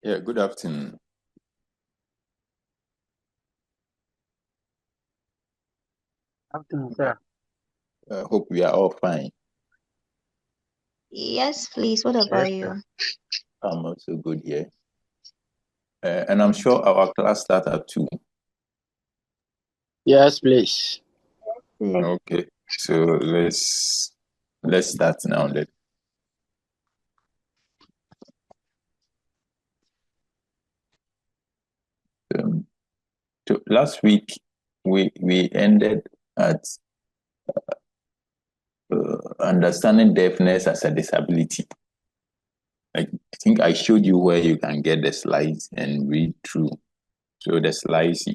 Yeah, good afternoon. Afternoon, sir. Hope we are all fine. Yes, please. What Yes, about sir. you? I'm also good here. And I'm sure our class starts at 2. Yes, please. Please. Okay, so let's start now. Um, so last week we ended at understanding deafness as a disability. I think I showed you where you can get the slides and read through. So the slides,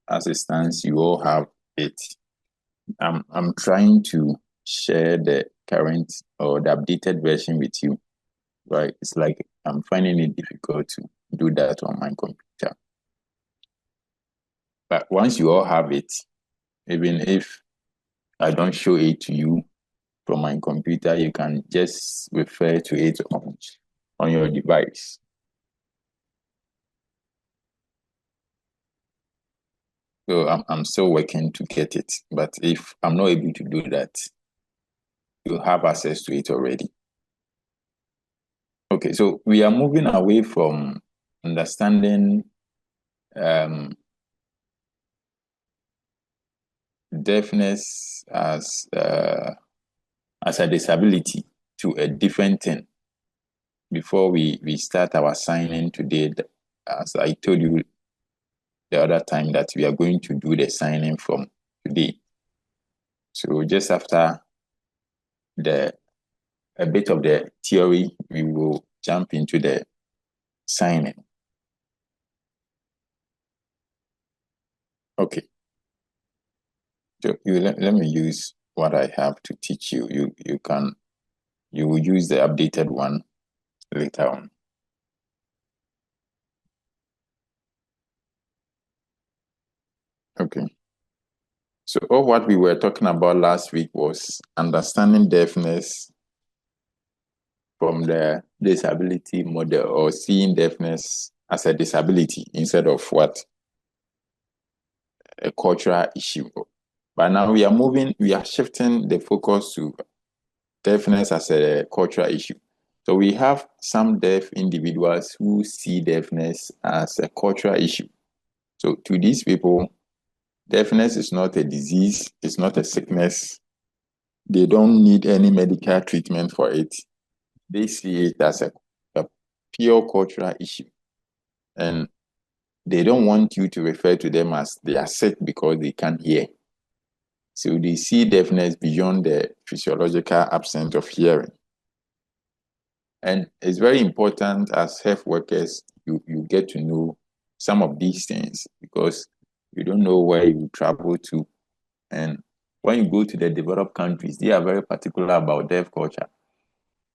as it stands, you all have it. I'm trying to share the current or the updated version with you, right? It's like I'm finding it difficult to do that on my computer. But once you all have it, even if I don't show it to you from my computer, you can just refer to it on your device. So I'm still working to get it. But if I'm not able to do that, you have access to it already. Okay, so we are moving away from understanding deafness as a disability to a different thing. Before we start our signing today, as I told you the other time, that we are going to do the signing from today. So just after the a bit of the theory, we will jump into the signing. Okay. So let me use what I have to teach you. You will use the updated one later on. Okay. So all what we were talking about last week was understanding deafness from the disability model, or seeing deafness as a disability instead of what a cultural issue. But now we are shifting the focus to deafness as a cultural issue. So we have some deaf individuals who see deafness as a cultural issue. So to these people, deafness is not a disease, it's not a sickness. They don't need any medical treatment for it. They see it as a pure cultural issue. And they don't want you to refer to them as they are sick because they can't hear. So they see deafness beyond the physiological absence of hearing. And it's very important as health workers, you get to know some of these things, because you don't know where you travel to. And when you go to the developed countries, they are very particular about deaf culture.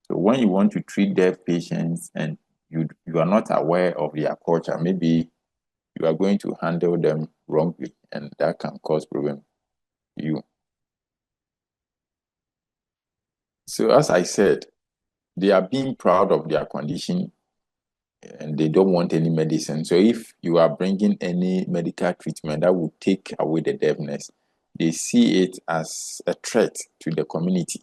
So when you want to treat deaf patients and you are not aware of their culture, maybe you are going to handle them wrongly, and that can cause problem to you. So as I said, they are being proud of their condition and they don't want any medicine. So if you are bringing any medical treatment that will take away the deafness, they see it as a threat to the community.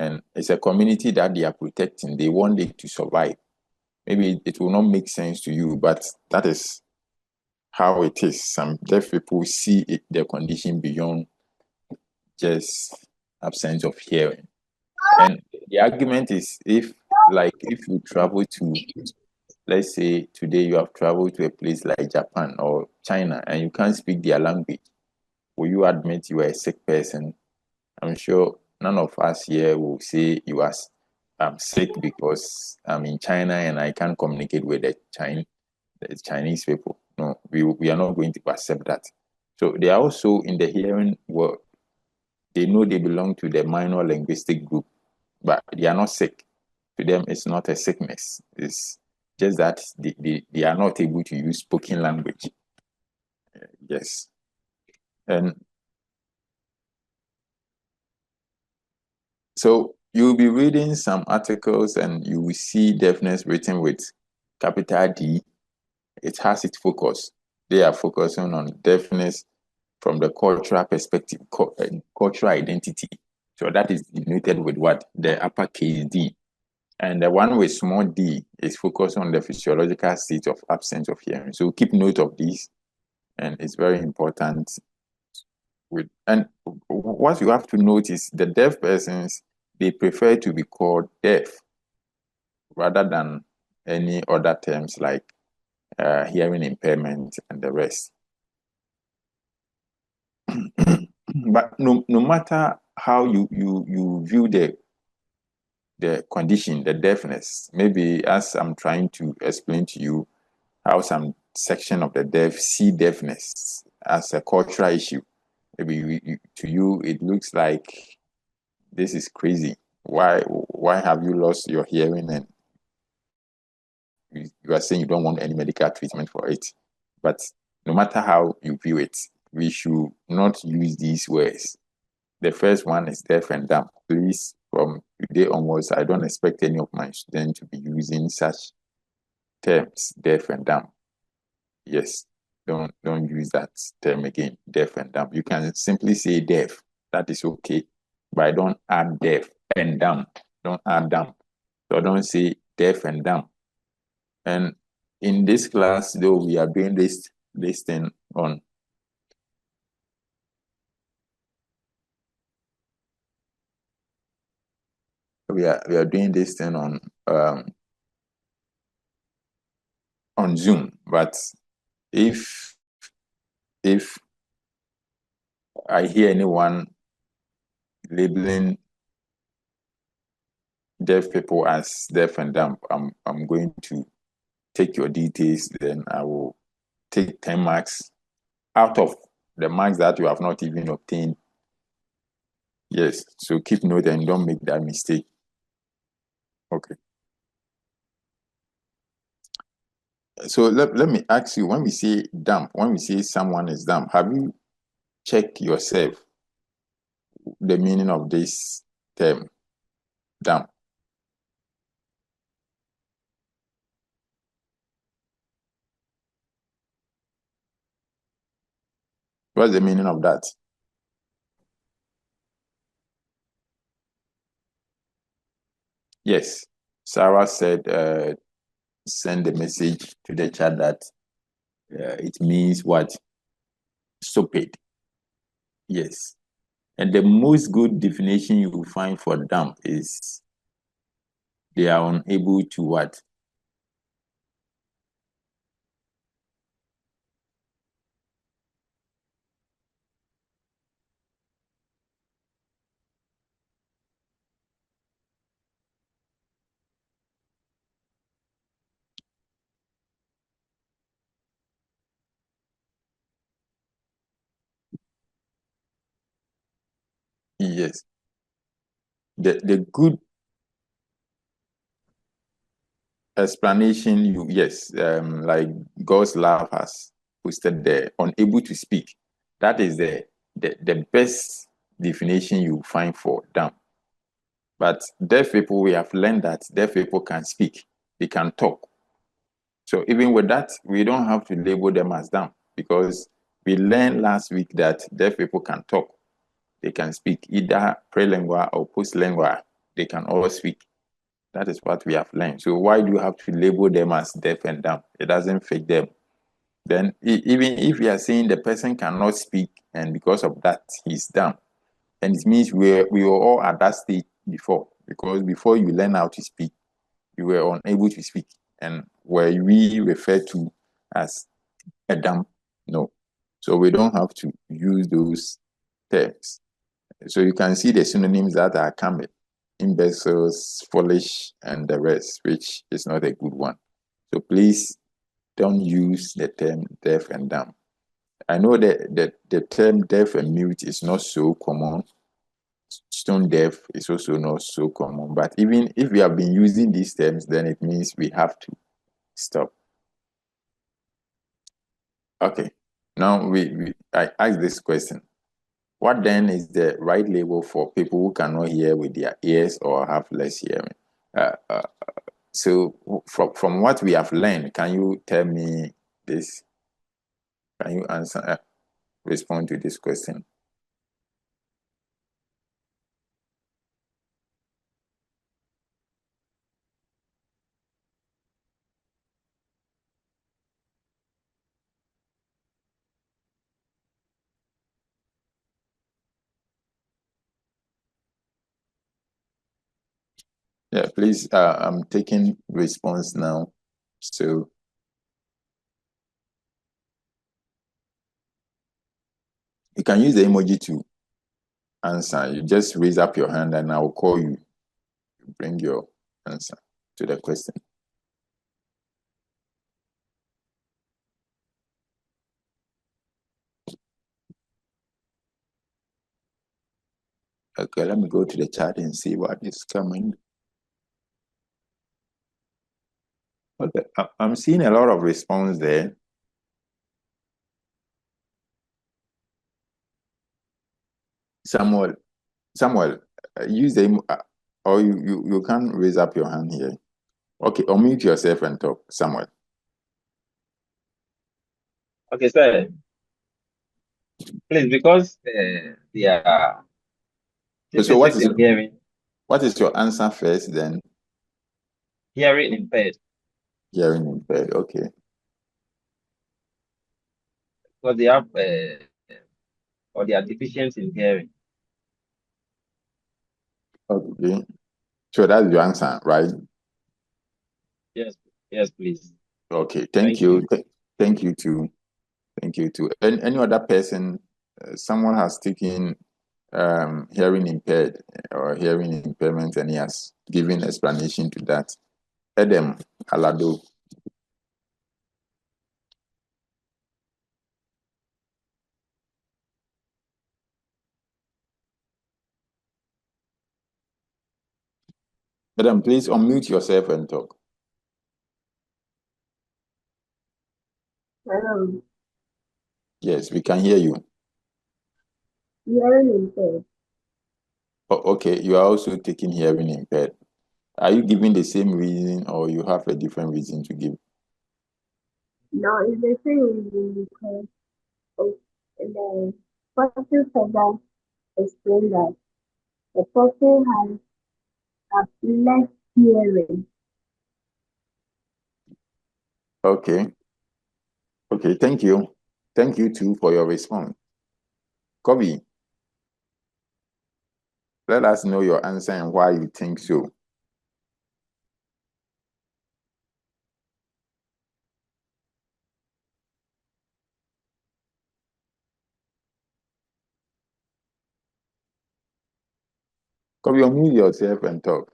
And it's a community that they are protecting. They want it to survive. Maybe it will not make sense to you, but that is how it is. Some deaf people see their condition beyond just absence of hearing. And the argument is, if you travel to, let's say today you have traveled to a place like Japan or China and you can't speak their language, will you admit you are a sick person? I'm sure none of us here will say you are sick because I'm in China and I can't communicate with the Chinese people. No, we are not going to accept that. So they are also in the hearing world. They know they belong to the minor linguistic group, but they are not sick. To them, it's not a sickness. It's just that they are not able to use spoken language. Yes. And so you'll be reading some articles and you will see deafness written with capital D, it has its focus. They are focusing on deafness from the cultural perspective, cultural identity. So that is denoted with what? The uppercase D. And the one with small d is focused on the physiological state of absence of hearing. So keep note of this, and it's very important. And what you have to note is the deaf persons, they prefer to be called deaf rather than any other terms like hearing impairment and the rest. But no matter how you view the condition, the deafness, maybe as I'm trying to explain to you how some section of the deaf see deafness as a cultural issue. Maybe to you it looks like this is crazy. Why have you lost your hearing and you are saying you don't want any medical treatment for it? But no matter how you view it, we should not use these words. The first one is deaf and dumb. Please, from today onwards, I don't expect any of my students to be using such terms, deaf and dumb. Yes, don't use that term again, deaf and dumb. You can simply say deaf. That is okay. But don't add deaf and dumb. Don't add dumb. So don't say deaf and dumb. And in this class, though, we are doing this thing on we are doing this thing on Zoom. But if I hear anyone labeling deaf people as deaf and dumb, I'm going to take your details, then I will take 10 marks out of the marks that you have not even obtained. Yes, so keep note and don't make that mistake. Okay. So let me ask you, when we say dumb, when we say someone is dumb, have you checked yourself the meaning of this term, dumb? What's the meaning of that? Yes, Sarah said, send a message to the chat that it means what? Stupid. Yes. And the most good definition you will find for dumb is they are unable to what? Yes. The good explanation yes, like God's love has posted there, unable to speak. That is the best definition you find for dumb. But deaf people, we have learned that deaf people can speak, they can talk. So even with that, we don't have to label them as dumb because we learned last week that deaf people can talk. They can speak either prelingual or postlingual. They can all speak. That is what we have learned. So why do you have to label them as deaf and dumb? It doesn't fit them. Then even if you are saying the person cannot speak and because of that he's dumb, and it means we were all at that stage before, because before you learn how to speak, you were unable to speak. And were we referred to as a dumb? No. So we don't have to use those terms. So you can see the synonyms that are coming: imbeciles, foolish, and the rest, which is not a good one. So please don't use the term deaf and dumb. I know that the term deaf and mute is not so common. Stone deaf is also not so common. But even if we have been using these terms, then it means we have to stop. Okay. Now I ask this question. What then is the right label for people who cannot hear with their ears or have less hearing? So from what we have learned, can you tell me this? Can you respond to this question? Yeah, please. I'm taking response now. So you can use the emoji to answer. You just raise up your hand and I'll call you. Bring your answer to the question. Okay, let me go to the chat and see what is coming. Okay, I'm seeing a lot of response there. Samuel, use the or you can raise up your hand here. Okay, unmute yourself and talk, Samuel. Okay, sir. Please, because they are So deficit in what is your answer first, then hearing impaired, hearing impaired? Okay. because they have or they are deficient in hearing. Okay. So that's your answer, right? Yes, yes, please. Okay. Thank Thank you. you. Thank you too. Thank you too. And any other person, someone has taken hearing impaired or hearing impairment, and he has given explanation to that. Adam Alado. Adam, please unmute yourself and talk. Hello. Yes, we can hear you. Hearing impaired. Oh, okay, you are also taking hearing impaired. Are you giving the same reason or you have a different reason to give? No, it's the same reason because of the person further explained that the person has a less hearing. Okay. Okay, thank you. Thank you too for your response. Kobe, let us know your answer and why you think so. Kobe, unmute yourself and talk.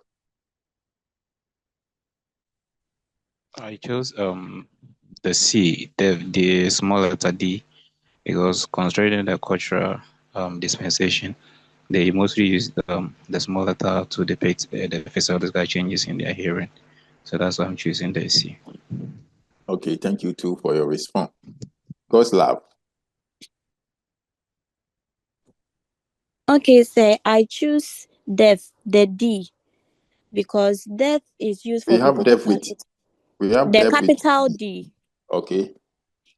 I chose the C, the small letter D, because considering the cultural dispensation, they mostly use the small letter to depict the physiological changes in their hearing. So that's why I'm choosing the C. Okay, thank you too for your response. Goslav. Okay, sir, I choose the D, because deaf is used We for have people who deaf can. with we have The deaf with capital D. okay.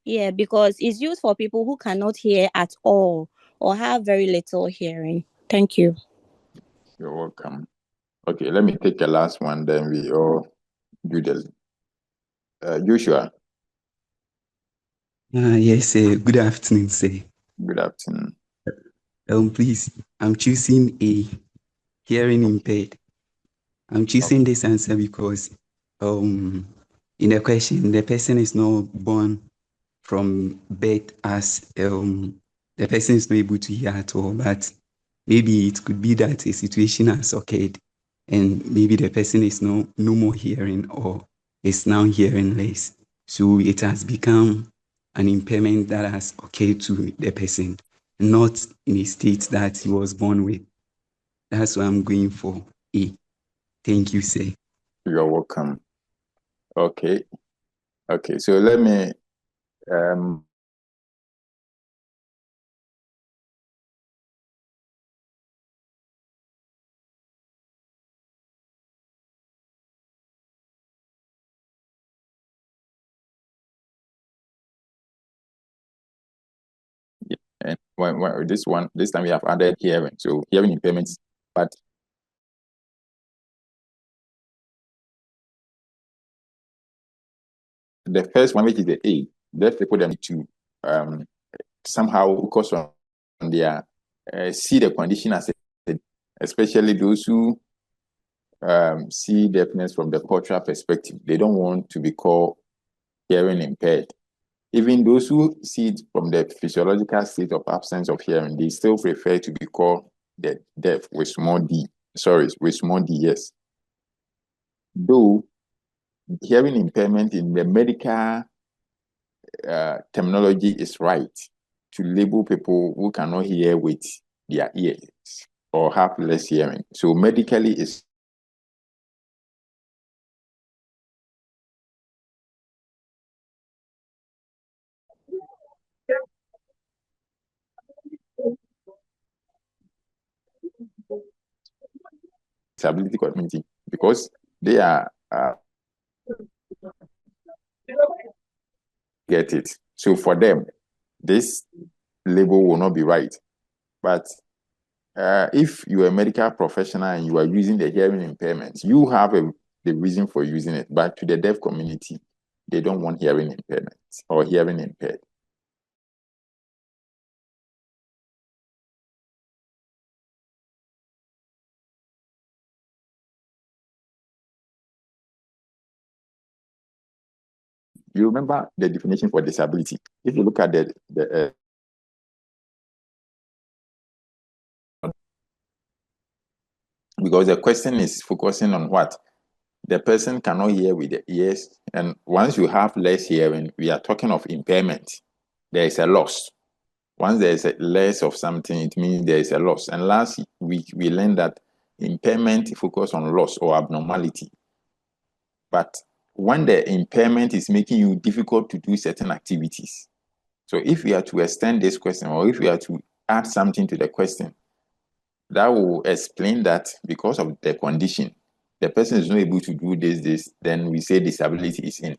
Yeah, because it's used for people who cannot hear at all or have very little hearing. Thank you. You're welcome. Okay, let me take the last one, then we all do the Joshua. Yes, good afternoon, sir. Good afternoon. Please, I'm choosing a hearing impaired. I'm choosing this answer because in the question, the person is not born from birth as the person is not able to hear at all, but maybe it could be that a situation has occurred and maybe the person is no more hearing or is now hearing less. So it has become an impairment that has occurred to the person, not in a state that he was born with. That's what I'm going for. A. Thank you, sir. You're welcome. Okay. Okay, so let me this time we have added hearing. So hearing impairments, but the first one, which is the A, deaf people them to somehow focus on their see the condition as a, especially those who see deafness from the cultural perspective. They don't want to be called hearing impaired. Even those who see it from the physiological state of absence of hearing, they still prefer to be called the deaf with small d. Sorry, with small d, yes. Though hearing impairment in the medical terminology is right to label people who cannot hear with their ears or have less hearing. So medically it's disability community because they are get it. So for them, this label will not be right. But if you're a medical professional and you are using the hearing impairment, you have the reason for using it. But to the deaf community, they don't want hearing impairment or hearing impaired. You remember the definition for disability. If you look at because the question is focusing on what? The person cannot hear with the ears. And once you have less hearing, we are talking of impairment. There is a loss. Once there is a less of something, it means there is a loss. And last week, we learned that impairment focus on loss or abnormality. But when the impairment is making you difficult to do certain activities. So if we are to extend this question, or if we are to add something to the question, that will explain that because of the condition, the person is not able to do this, then we say disability is in.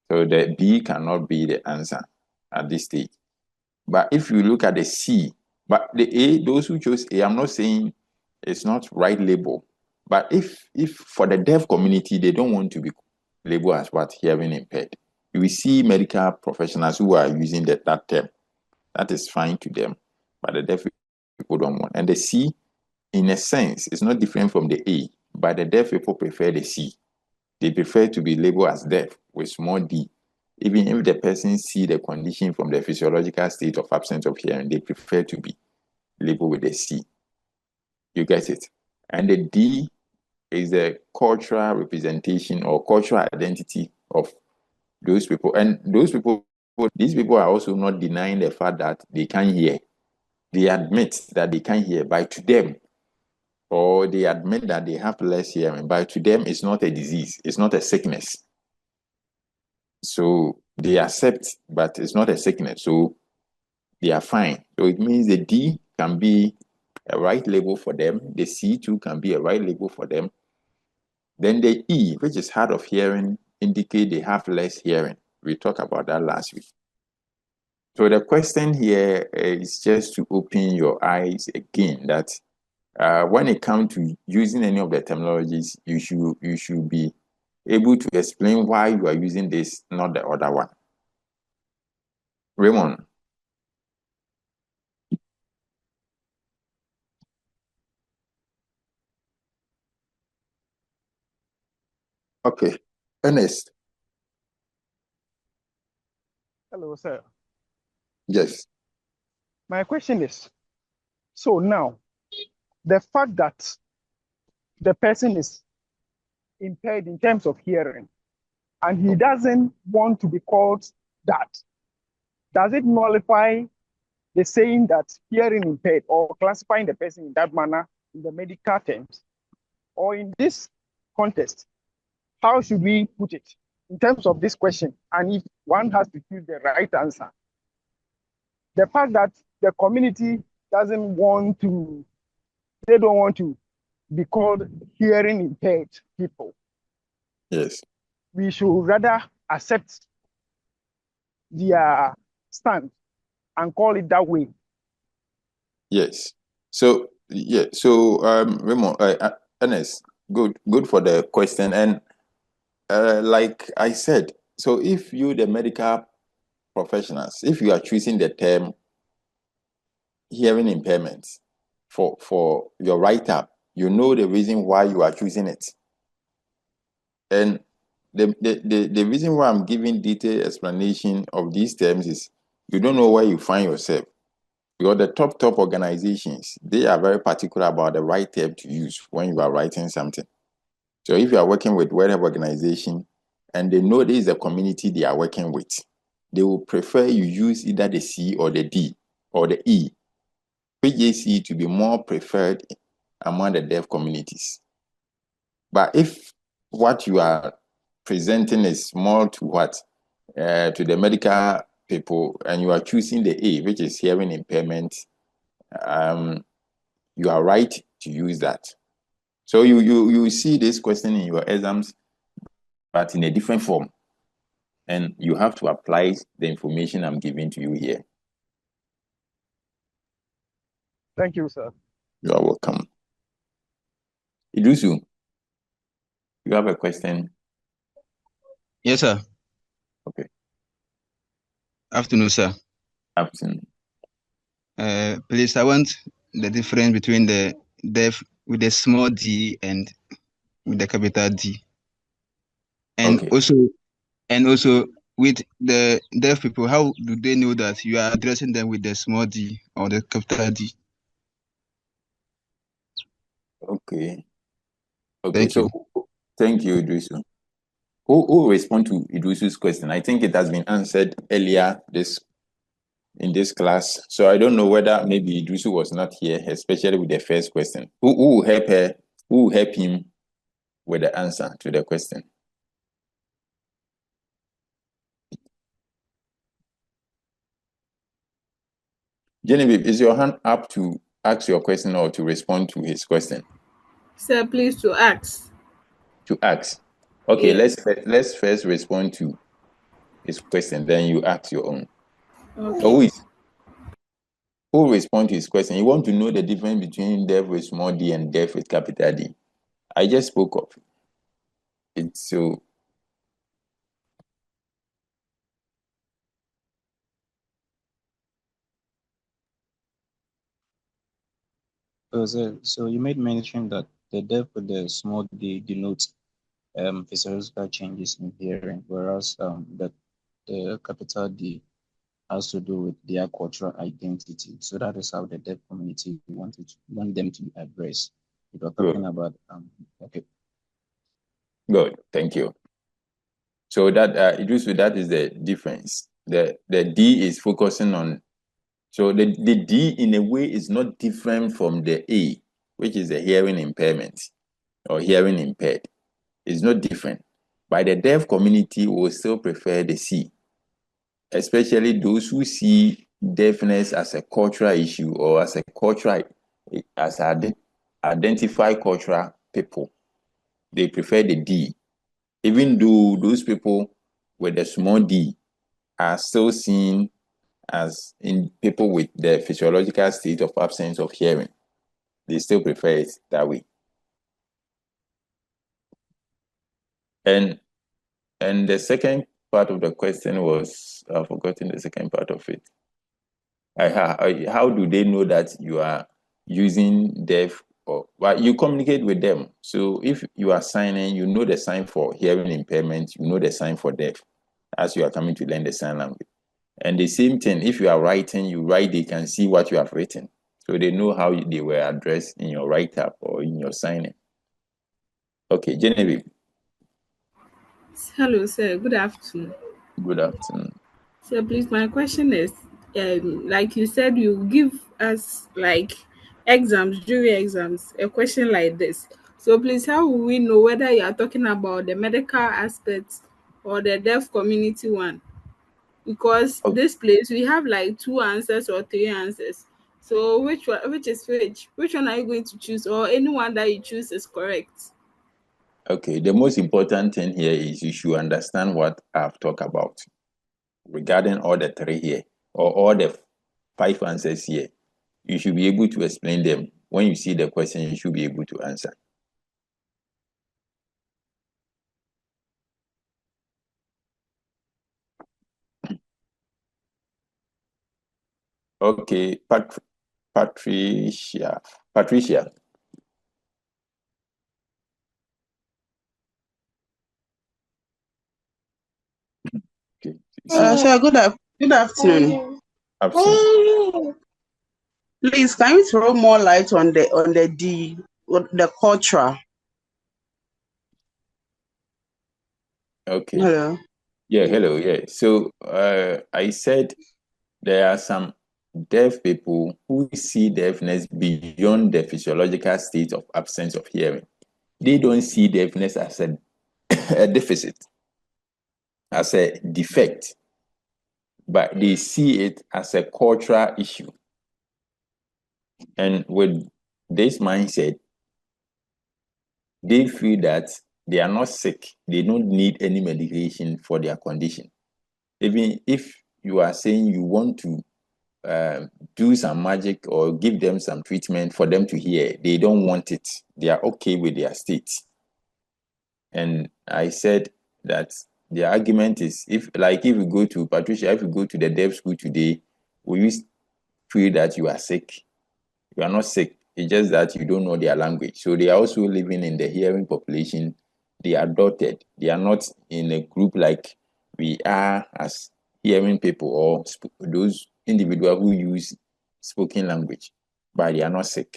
So the B cannot be the answer at this stage. But if you look at the C, but the A, those who chose A, I'm not saying it's not right label. But if for the deaf community, they don't want to be labeled as what? Hearing impaired. We see medical professionals who are using that term. That is fine to them. But the deaf people don't want. And the C, in a sense, is not different from the A, but the deaf people prefer the C. They prefer to be labeled as deaf with small d. Even if the person see the condition from the physiological state of absence of hearing, they prefer to be labeled with a C. You get it? And the D is the cultural representation or cultural identity of those people. And these people are also not denying the fact that they can't hear. They admit that they can't hear, but to them, or they admit that they have less hearing, but to them, it's not a disease, it's not a sickness. So they accept, but it's not a sickness, so they are fine. So it means the D can be a right label for them, the C too can be a right label for them. Then the E, which is hard of hearing, indicate they have less hearing. We talked about that last week. So the question here is just to open your eyes again that when it comes to using any of the terminologies, you should be able to explain why you are using this, not the other one. Raymond. Okay. Ernest. Hello, sir. Yes. My question is, so now, the fact that the person is impaired in terms of hearing, and he doesn't want to be called that, does it nullify the saying that hearing impaired or classifying the person in that manner in the medical terms? Or in this context, how should we put it in terms of this question? And if one has to choose the right answer, the fact that the community doesn't want to, they don't want to be called hearing impaired people. Yes. We should rather accept their stand and call it that way Yes. So yeah. So Raymond, Ernest, good for the question. And like I said, so if you the medical professionals, if you are choosing the term hearing impairment for your write-up, you know the reason why you are choosing it. And the reason why I'm giving detailed explanation of these terms is you don't know where you find yourself. Because the top organizations, they are very particular about the right term to use when you are writing something. So if you are working with World Health Organization and they know this is the community they are working with, they will prefer you use either the C or the D or the E, which they see to be more preferred among the deaf communities. But if what you are presenting is more to what? To the medical people, and you are choosing the A, which is hearing impairment, you are right to use that. So you see this question in your exams, but in a different form. And you have to apply the information I'm giving to you here. Thank you, sir. You are welcome. Idusu, you have a question? Yes, sir. Okay. Afternoon, sir. Afternoon. Please, I want the difference between the deaf with the small d and with the capital D. And Okay. also with the deaf people, how do they know that you are addressing them with the small d or the capital D? Okay. Okay. Thank you. So thank you, Idusu. Who will respond to Idusu's question? I think it has been answered earlier in this class. So I don't know whether maybe Idusu was not here, especially with the first question. Who will help her? Who will help him with the answer to the question? Genevieve, is your hand up to ask your question or to respond to his question? Sir, please to ask. To ask. Okay, Yes. let's first respond to his question, then you ask your own. Okay. So who will respond to his question? You want to know the difference between deaf with small d and deaf with capital D. I just spoke of it. So So you made mention that the deaf with the small d denotes physiological changes in hearing, whereas the capital D has to do with their cultural identity. So that is how the deaf community want them to be addressed. We are talking about okay. good, thank you. So that that is the difference. The D is focusing on, so the D in a way is not different from the A, which is the hearing impairment or hearing impaired. It's not different. But the deaf community will still prefer the C, especially those who see deafness as a cultural issue or as identify cultural people. They prefer the D, even though those people with the small d are still seen as in people with the physiological state of absence of hearing. They still prefer it that way. And the second part of the question was, I've forgotten the second part of it. How do they know that you are using deaf, or well, you communicate with them? So if you are signing, you know the sign for hearing impairment, you know the sign for deaf as you are coming to learn the sign language. And the same thing, if you are writing, you write, they can see what you have written. So they know how they were addressed in your write-up or in your signing. Okay, Genevieve. Hello, sir. Good afternoon. Good afternoon. So please, my question is, like you said, you give us like exams, jury exams, a question like this. So please, how will we know whether you are talking about the medical aspect or the deaf community one? Because Okay. this place we have like two answers or three answers. So which one, which is which? Which one are you going to choose, or anyone that you choose is correct? Okay, the most important thing here is you should understand what I've talked about regarding all the three here, or all the five answers here. you should be able to explain them. When you see the question, you should be able to answer. Okay, Patricia. Patricia. Okay. Sir, good afternoon. Afternoon. Please, can you throw more light on the culture? Okay. Hello. Yeah, hello. Yeah. So I said there are some deaf people who see deafness beyond the physiological state of absence of hearing. They don't see deafness as a deficit, as a defect, but they see it as a cultural issue. And with this mindset, they feel that they are not sick. They don't need any medication for their condition. Even if you are saying you want to do some magic or give them some treatment for them to hear, they don't want it. They are okay with their state. And I said that the argument is, if you go to Patricia, if you go to the deaf school today, will you feel that you are sick? You are not sick. It's just that you don't know their language. So they are also living in the hearing population. They are dotted. They are not in a group like we are as hearing people or those individuals who use spoken language, but they are not sick.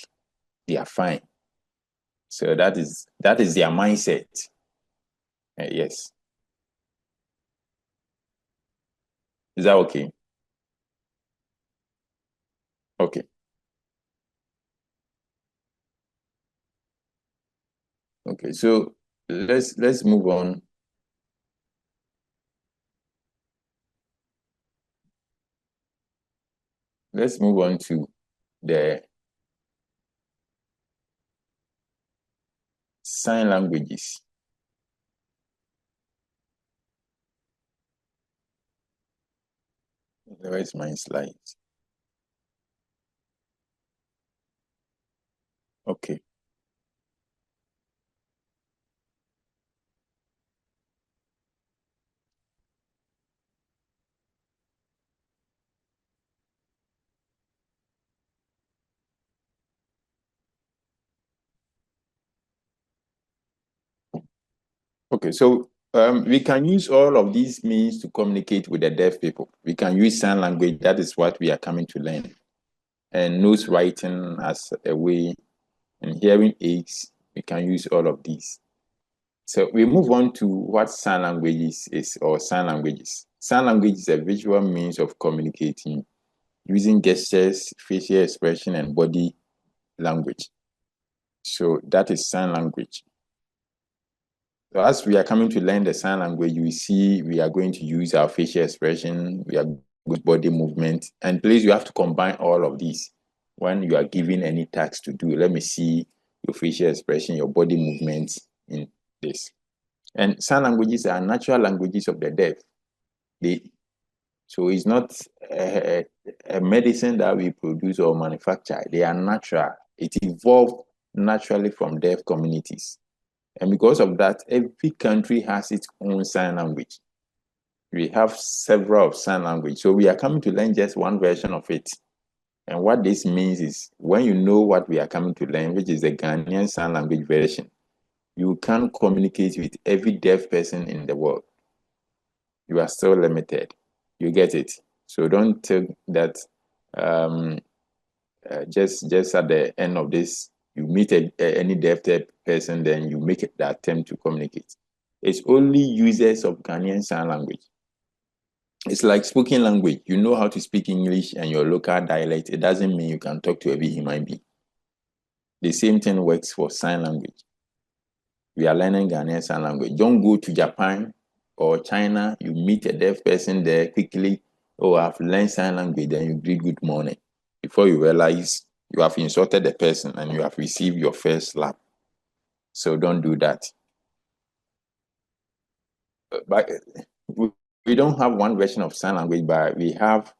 They are fine. So that is their mindset. Yes. Is that okay? Okay. Okay. So let's move on. Let's move on to the sign languages. Where's my slide? Okay. Okay, so we can use all of these means to communicate with the deaf people. We can use sign language. That is what we are coming to learn. And nose writing as a way, and hearing aids, we can use all of these. So we move on to what sign languages is, or sign languages. Sign language is a visual means of communicating using gestures, facial expression, and body language. So that is sign language. So as we are coming to learn the sign language, you see we are going to use our facial expression, we are with body movement, and please, you have to combine all of these when you are given any task to do. Let me see your facial expression, your body movements in this. And sign languages are natural languages of the deaf. So it's not a medicine that we produce or manufacture. They are natural. It evolved naturally from deaf communities. And because of that, every country has its own sign language. We have several sign language. So we are coming to learn just one version of it. And what this means is when you know what we are coming to learn, which is the Ghanaian sign language version, you can communicate with every deaf person in the world. You are still limited. You get it? So don't take that just at the end of this, you meet any deaf person, then you make the attempt to communicate. It's only users of Ghanaian Sign Language. It's like spoken language. You know how to speak English and your local dialect. It doesn't mean you can talk to every human being. The same thing works for sign language. We are learning Ghanaian Sign Language. Don't go to Japan or China. You meet a deaf person there quickly. Oh, I've learned sign language. Then you greet good morning. Before you realize you have insulted the person and you have received your first slap. So don't do that. But we don't have one version of sign language, but we have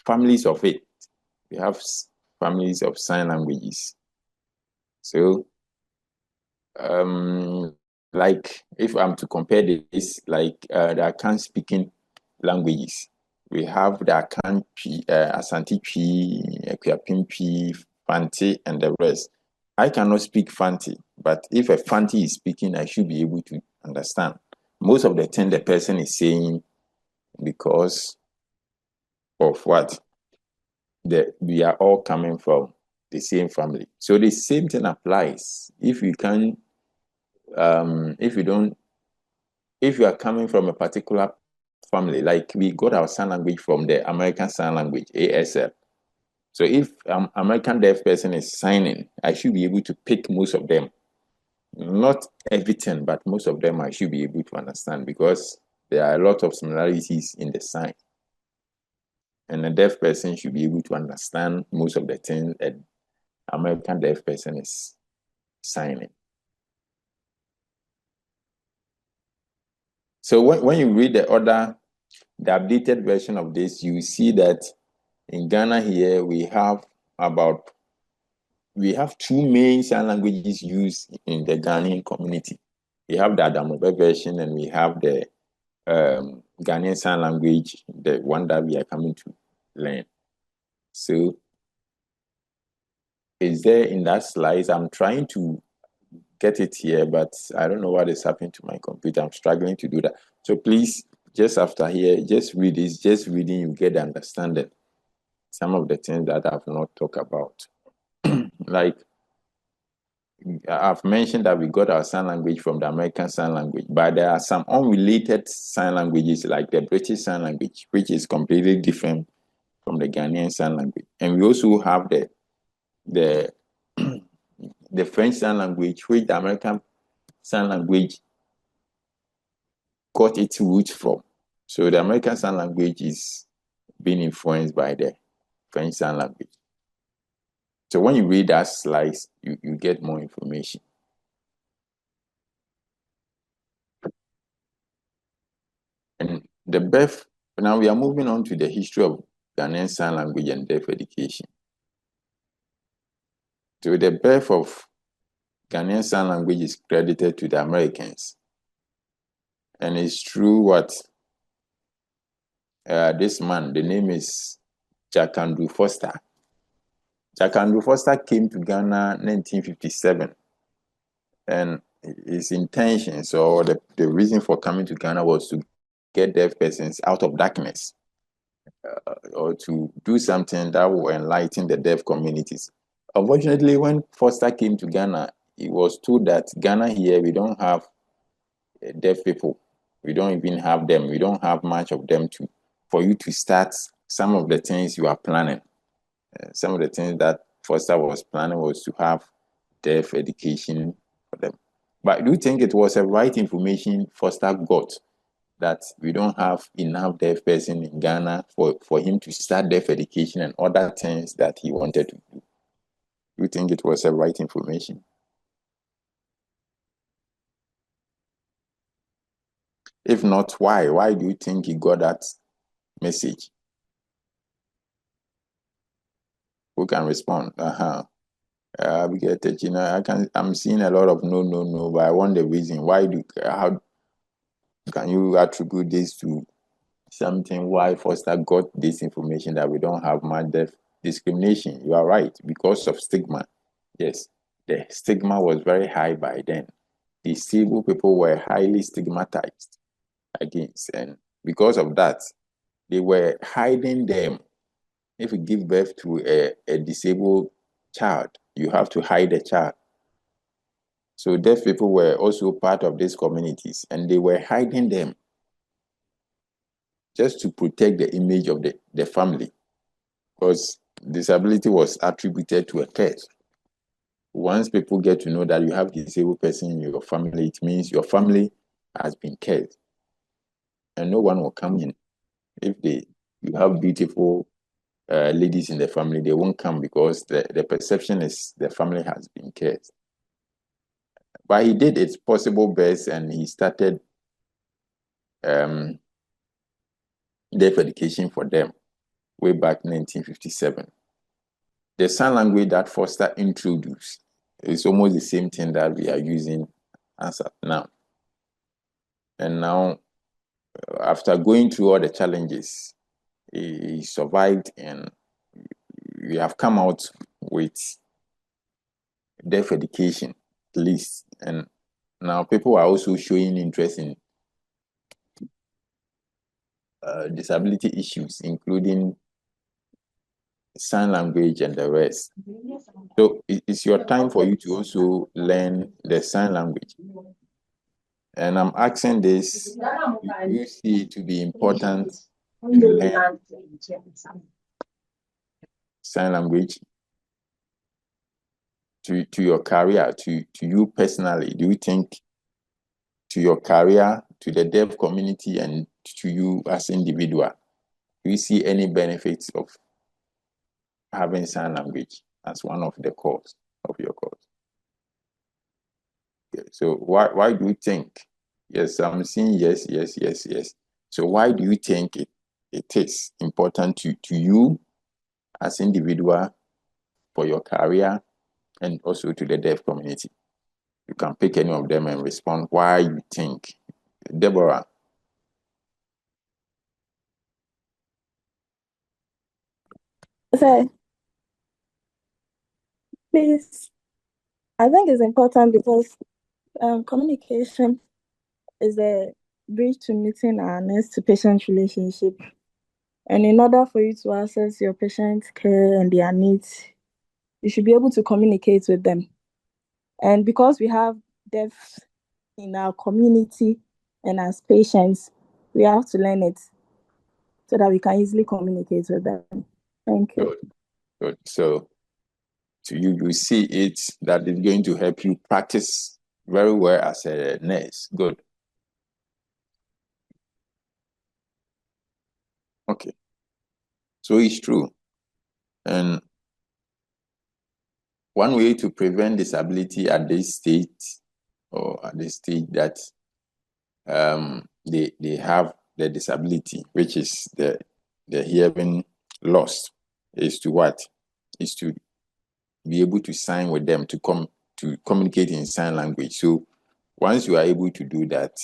families of it. We have families of sign languages. So, like if I'm to compare this, like the Akan speaking languages, we have the Akan, Asante Twi, Ekuapem Twi, Fanti, and the rest. I cannot speak Fanti, but if a Fanti is speaking, I should be able to understand. Most of the time, the person is saying because of what? We are all coming from the same family. So the same thing applies. If you can, if you are coming from a particular family, like we got our sign language from the American Sign Language, ASL. So if American deaf person is signing, I should be able to pick most of them. Not everything, but most of them I should be able to understand because there are a lot of similarities in the sign. And a deaf person should be able to understand most of the things an American deaf person is signing. So when you read the updated version of this, you see that in Ghana here, we have two main sign languages used in the Ghanaian community. We have the Adamobe version and we have the Ghanaian Sign Language, the one that we are coming to learn. So, is there in that slide? I'm trying to get it here, but I don't know what is happening to my computer. I'm struggling to do that. So please, just after here, just read this. Just reading, you get the understanding. Some of the things that I've not talked about. Like, I've mentioned that we got our sign language from the American Sign Language, but there are some unrelated sign languages like the British Sign Language, which is completely different from the Ghanaian Sign Language. And we also have the French Sign Language, which the American Sign Language got its roots from. So the American Sign Language is being influenced by the French Sign Language. So when you read that slides, you get more information. And now we are moving on to the history of Ghanaian Sign Language and deaf education. So the birth of Ghanaian Sign Language is credited to the Americans. And it's true what this man, the name is Jack Andrew Foster. Jack Andrew Foster came to Ghana in 1957. And his intentions or the reason for coming to Ghana was to get deaf persons out of darkness or to do something that will enlighten the deaf communities. Unfortunately, when Foster came to Ghana, he was told that Ghana here, we don't have deaf people. We don't even have them. We don't have much of them for you to start some of the things you are planning. Some of the things that Foster was planning was to have deaf education for them. But do you think it was a right information Foster got that we don't have enough deaf person in Ghana for him to start deaf education and other things that he wanted to do? Do you think it was a right information? If not, why? Why do you think he got that message? Who can respond? We get it. I'm seeing a lot of no, but I want the reason. How can you attribute this to something why Foster got this information that we don't have much deaf discrimination? You are right, because of stigma. Yes, the stigma was very high by then. Disabled people were highly stigmatized against, and because of that, they were hiding them. If you give birth to a disabled child, you have to hide the child. So deaf people were also part of these communities, and they were hiding them just to protect the image of the family, because disability was attributed to a curse. Once people get to know that you have a disabled person in your family, it means your family has been cursed, and no one will come in. If you have beautiful ladies in the family, they won't come because the perception is the family has been cursed. But he did its possible best, and he started deaf education for them way back in 1957. the sign language that Foster introduced is almost the same thing that we are using as of now. And now, after going through all the challenges, he survived, and we have come out with deaf education, at least. And now people are also showing interest in disability issues, including sign language and the rest. So it's your time for you to also learn the sign language. And I'm asking this, you see it to be important to learn sign language to your career, to you personally? Do you think to your career, to the deaf community, and to you as individual, do you see any benefits of having sign language as one of the cores of your course? Okay, so why do you think? Yes, I'm seeing yes. So why do you think it is important to you as individual, for your career, and also to the deaf community? You can pick any of them and respond why you think. Deborah. So, please, I think it's important because communication is a bridge to meeting our nurse to patient relationship. And in order for you to access your patient's care and their needs, you should be able to communicate with them. And because we have deaf in our community and as patients, we have to learn it so that we can easily communicate with them. Thank you. Good. So to you see it that is going to help you practice very well as a nurse. Good. Okay. So it's true. And one way to prevent disability at this stage, or at the stage that they have the disability, which is the hearing loss, is to what? Is to be able to sign with them, to communicate in sign language. So once you are able to do that,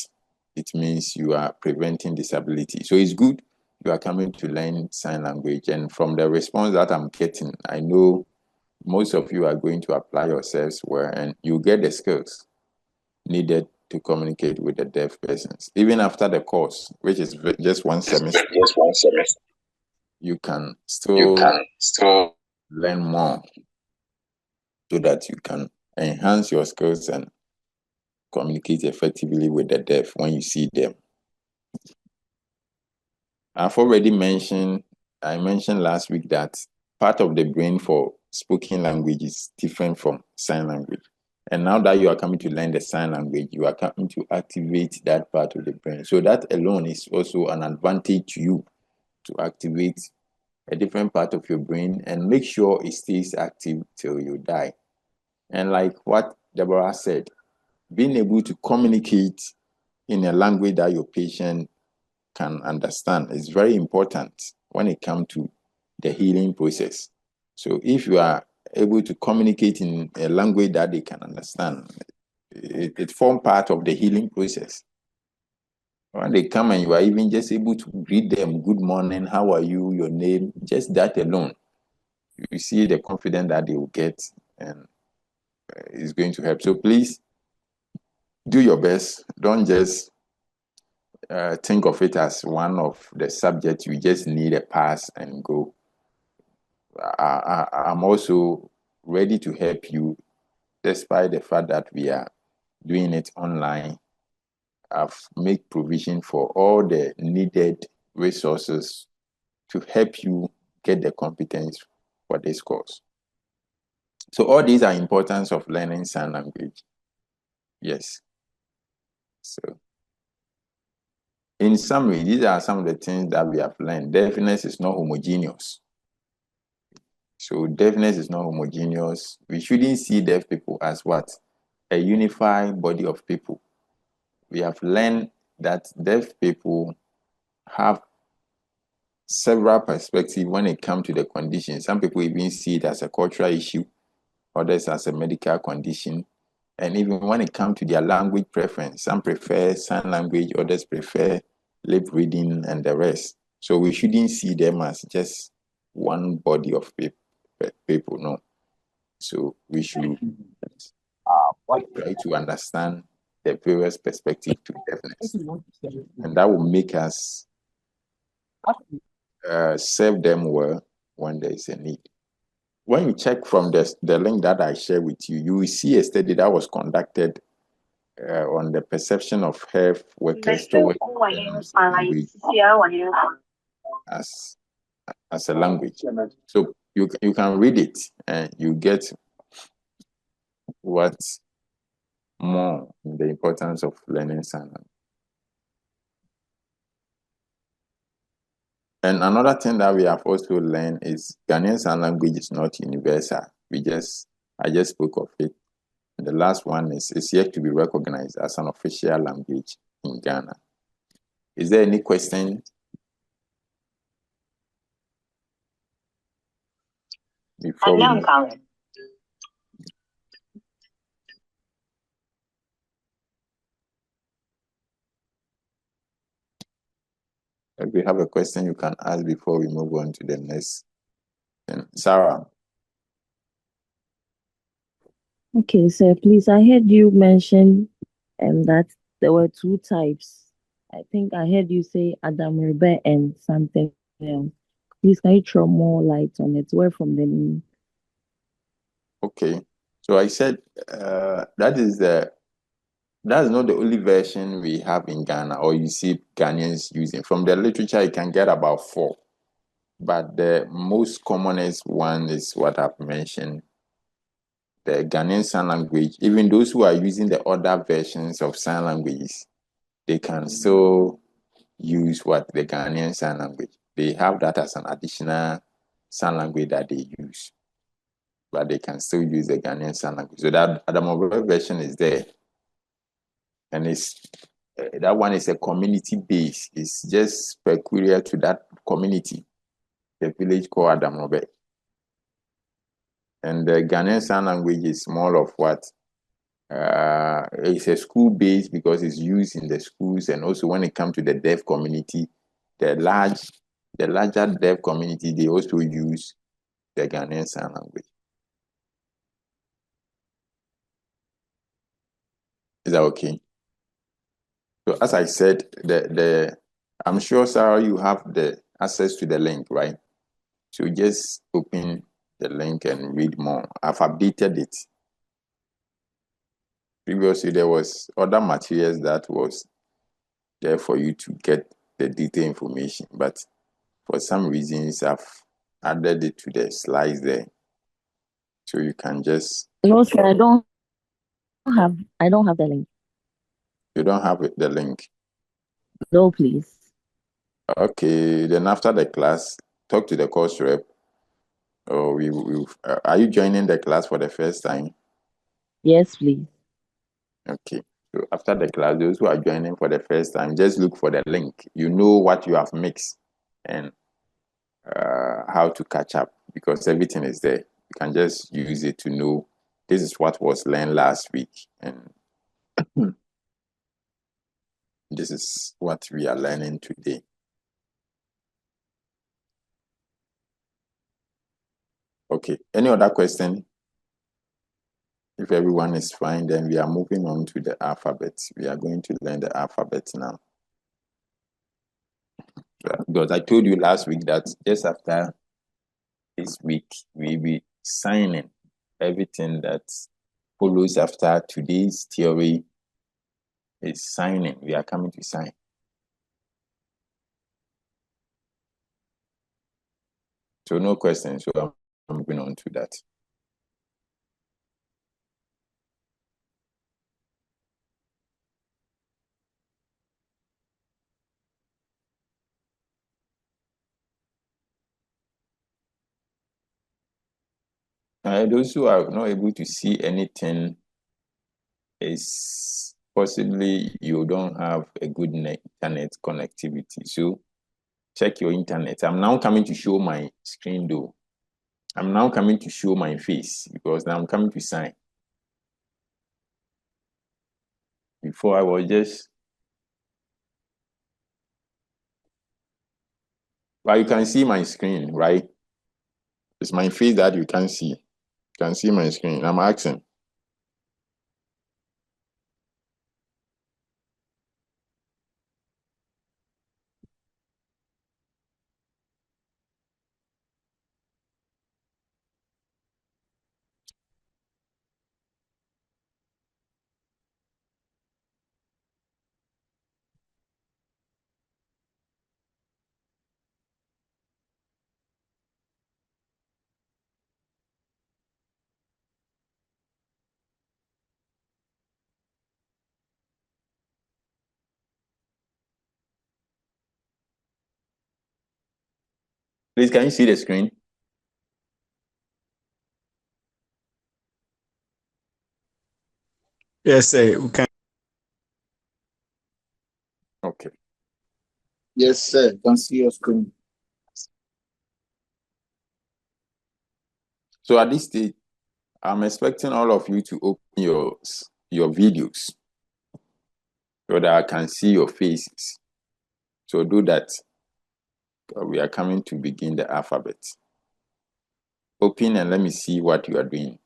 it means you are preventing disability. So it's good you are coming to learn sign language. And from the response that I'm getting, I know most of you are going to apply yourselves well, and you get the skills needed to communicate with the deaf persons. Even after the course, which is just one semester, you can still learn more so that you can enhance your skills and communicate effectively with the deaf when you see them. I've already mentioned, I mentioned last week that part of the brain for spoken language is different from sign language. And now that you are coming to learn the sign language, you are coming to activate that part of the brain. So that alone is also an advantage to you, to activate a different part of your brain and make sure it stays active till you die. And like what Deborah said, being able to communicate in a language that your patient can understand is very important when it comes to the healing process. So if you are able to communicate in a language that they can understand, it forms part of the healing process. When they come and you are even just able to greet them, good morning, how are you, your name, just that alone, you see the confidence that they will get, and it's going to help. So please do your best. Don't just think of it as one of the subjects you just need a pass and go. I'm also ready to help you, despite the fact that we are doing it online. I've made provision for all the needed resources to help you get the competence for this course. So all these are importance of learning sign language. Yes. So in summary, these are some of the things that we have learned. Deafness is not homogeneous. So deafness is not homogeneous. We shouldn't see deaf people as what? A unified body of people. We have learned that deaf people have several perspectives when it comes to the condition. Some people even see it as a cultural issue, others as a medical condition. And even when it comes to their language preference, some prefer sign language, others prefer lip reading, and the rest. So we shouldn't see them as just one body of people, no. So we should try to understand the various perspectives to deafness. And that will make us serve them well when there is a need. When you check from the link that I share with you, you will see a study that was conducted on the perception of health workers towards language as a language. So you can read it and you get what more the importance of learning sign language. And another thing that we have also learned is Ghanaian Sign Language is not universal. I just spoke of it. And the last one is it's yet to be recognized as an official language in Ghana. Is there any question? Before we if you have a question, you can ask before we move on to the next. And Sarah. Okay, sir, please, I heard you mention that there were two types. I think I heard you say Adam Rebe and something else. Please, can you throw more light on it? Where from the name? Okay. So I said that's not the only version we have in Ghana or you see Ghanaians using. From the literature, you can get about 4. But the most commonest one is what I've mentioned, the Ghanaian Sign Language. Even those who are using the other versions of sign languages, they can still use the Ghanaian Sign Language. They have that as an additional sign language that they use. But they can still use the Ghanaian Sign Language. So that Adamobere version is there. And that one is a community base. It's just peculiar to that community, the village called Adamobe. And the Ghanaian Sign Language is more of what? It's a school base because it's used in the schools, and also when it comes to the deaf community, the larger deaf community, they also use the Ghanaian Sign Language. Is that okay? So as I said, I'm sure, Sarah, you have the access to the link, right? So just open the link and read more. I've updated it. Previously, there was other materials that was there for you to get the detailed information, but for some reasons, I've added it to the slides there. So you can just... No, sir, I don't have the link. You don't have the link? No, please. Okay, then after the class, talk to the course rep. Or are you joining the class for the first time? Yes, please. Okay. So after the class, those who are joining for the first time, just look for the link. You know what you have mixed and how to catch up because everything is there. You can just use it to know this is what was learned last week and this is what we are learning today. Okay. Any other question? If everyone is fine, then we are moving on to the alphabet. We are going to learn the alphabet now. Because I told you last week that just after this week, we'll be signing everything that follows after today's theory is signing. We are coming to sign. So no questions. So I'm moving on to that. Those who are not able to see anything is possibly you don't have a good internet connectivity. So Check your internet. I'm now coming to show my screen though. I'm now coming to show my face because now I'm coming to sign. Before I was just, but you can see my screen, right? It's my face that you can see. You can see my screen. I'm asking. Please, can you see the screen? Yes, sir. We can. Okay. Yes, sir. Can see your screen. So at this stage, I'm expecting all of you to open your videos so that I can see your faces. So do that. We are coming to begin the alphabet. Open and let me see what you are doing.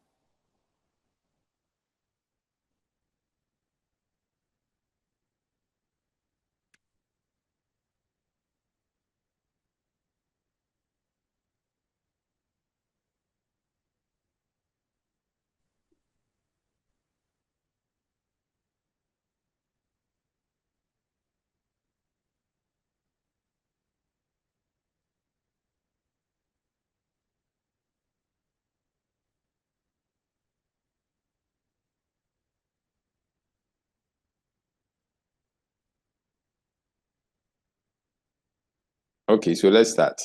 Okay, so let's start.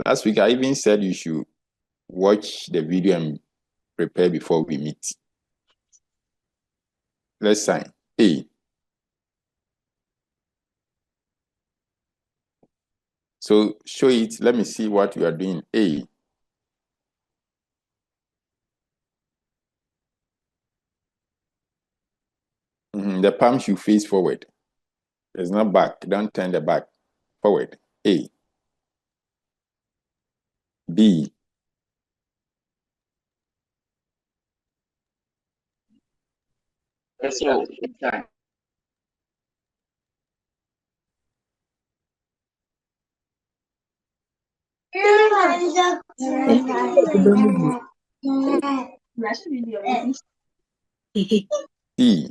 Last week, I even said you should watch the video and prepare before we meet. Let's sign. A. So show it. Let me see what you are doing. A. The palm should face forward. It's not back. Don't turn the back. Forward. A. B. Yes, sir. Time. C.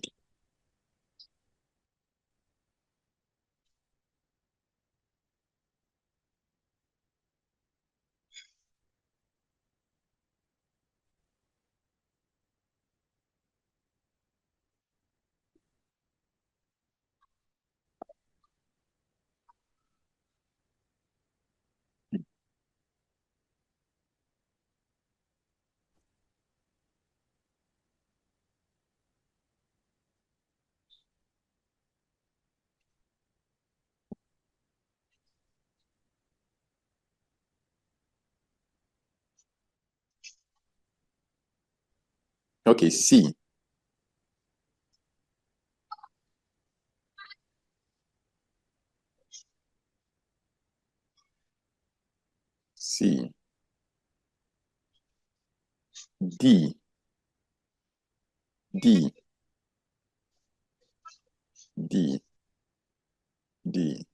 Okay, C. C. D. D. D. D.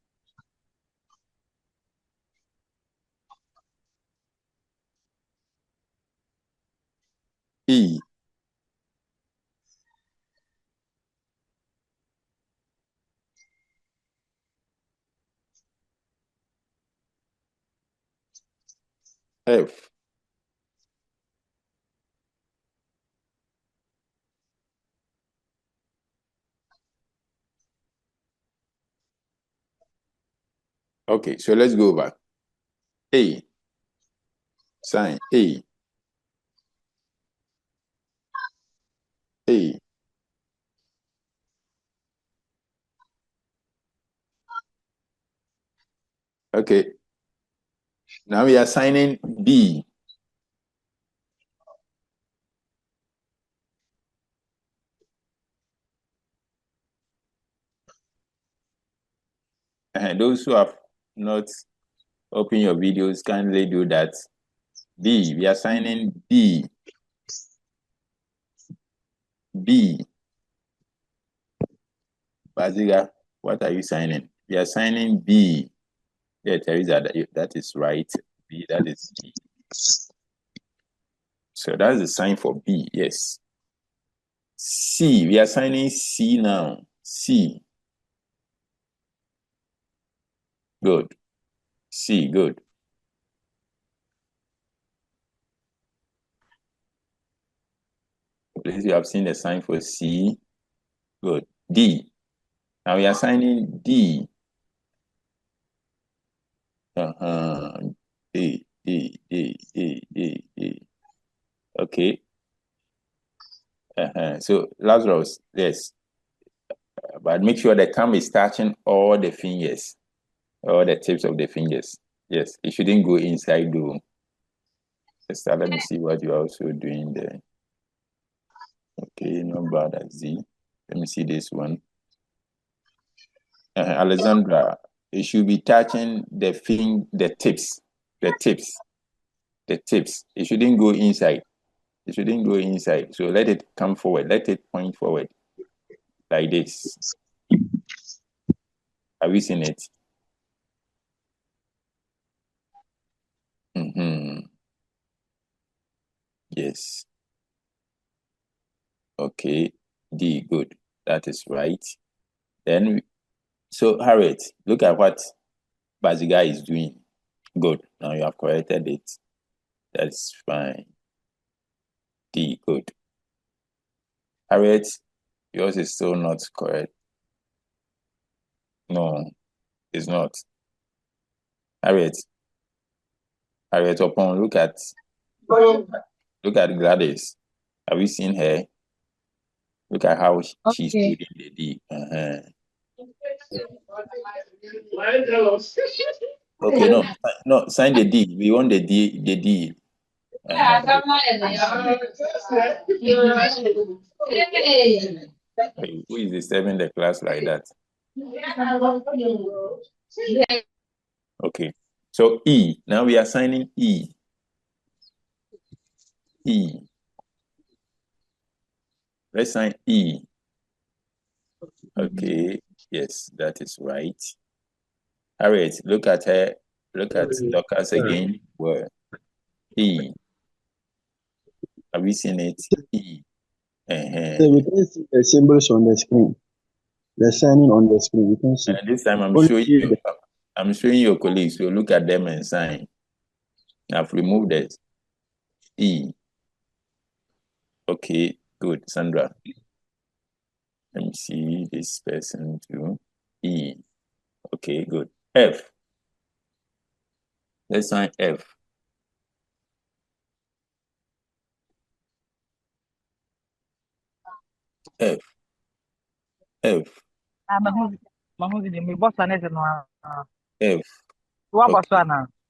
E. F. Okay, so let's go back. A. Sign. A. A. Okay. Now we are signing B. And those who have not opened your videos, kindly do that. B. We are signing B. B. Baziga, what are you signing? We are signing B. Yeah, Teresa, that is right. B, that is B. So that's the sign for B, yes. C, we are signing C now. C. Good. C, good. Please, you have seen the sign for C. Good. D. Now we are signing D. Uh-huh. D, D, D, D, D, D. Okay. So Lazarus, yes. But make sure the thumb is touching all the fingers, all the tips of the fingers. Yes, it shouldn't go inside though. Let me see what you're also doing there. Okay, not bad at Z. Let me see this one. Alexandra, it should be touching the tips. It shouldn't go inside. It shouldn't go inside. So let it come forward. Let it point forward like this. Have you seen it? Mm-hmm. Yes. Okay. D, good. That is right. Then, so Harriet, look at what Baziga is doing. Good. Now you have corrected it. That's fine. D, good. Harriet, yours is still not correct. No, it's not. Harriet, upon look at Gladys. Have you seen her? Look at how she's Okay. putting the D. Okay, no, sign the D. We want the D. Who is disturbing the class like that? Okay, so E. Now we are signing E. E. Let's sign E. Okay, yes, that is right. Harriet, look at her. Look at Dorcas again. Where? E. Have you seen it? E. So we can see the symbols on the screen. The signing on the screen. We can see. This time I'm Only showing you. I'm showing your colleagues. So look at them and sign. I've removed it. E. Okay, good. Sandra. Let me see this person too. E. Okay, good. F. Let's sign F. F. F. F. Okay,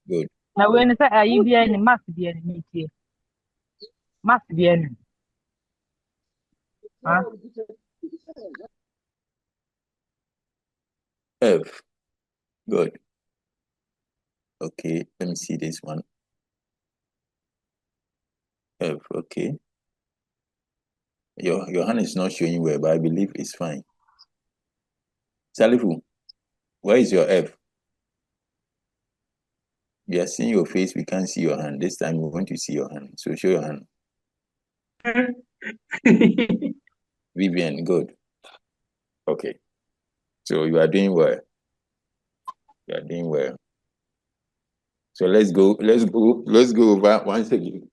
good. Now when it's a UBI and must be an meeting. Must be an. F. Good. Okay, let me see this one. F. Okay. Your hand is not showing well, but I believe it's fine. Salifu, where is your F? We are seeing your face, we can't see your hand. This time we want to see your hand. So show your hand. Vivian, good. Okay. So you are doing well. You are doing well. So let's go over once again.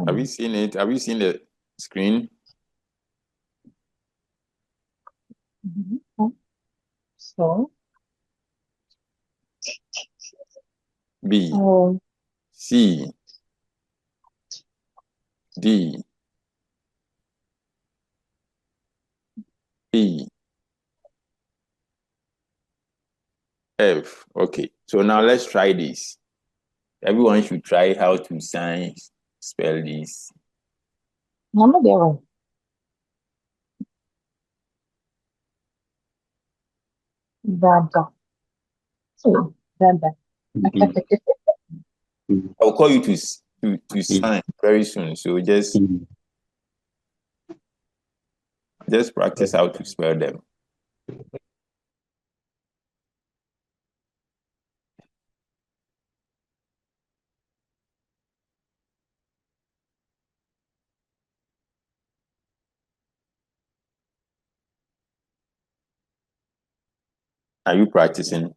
Have you seen it? Have you seen the screen? So B, C, D, E, F. Okay. So now let's try this. Everyone should try how to spell this. Number zero. Dada. So, dada. I'll call you to sign very soon. So just practice how to spell them. Are you practicing?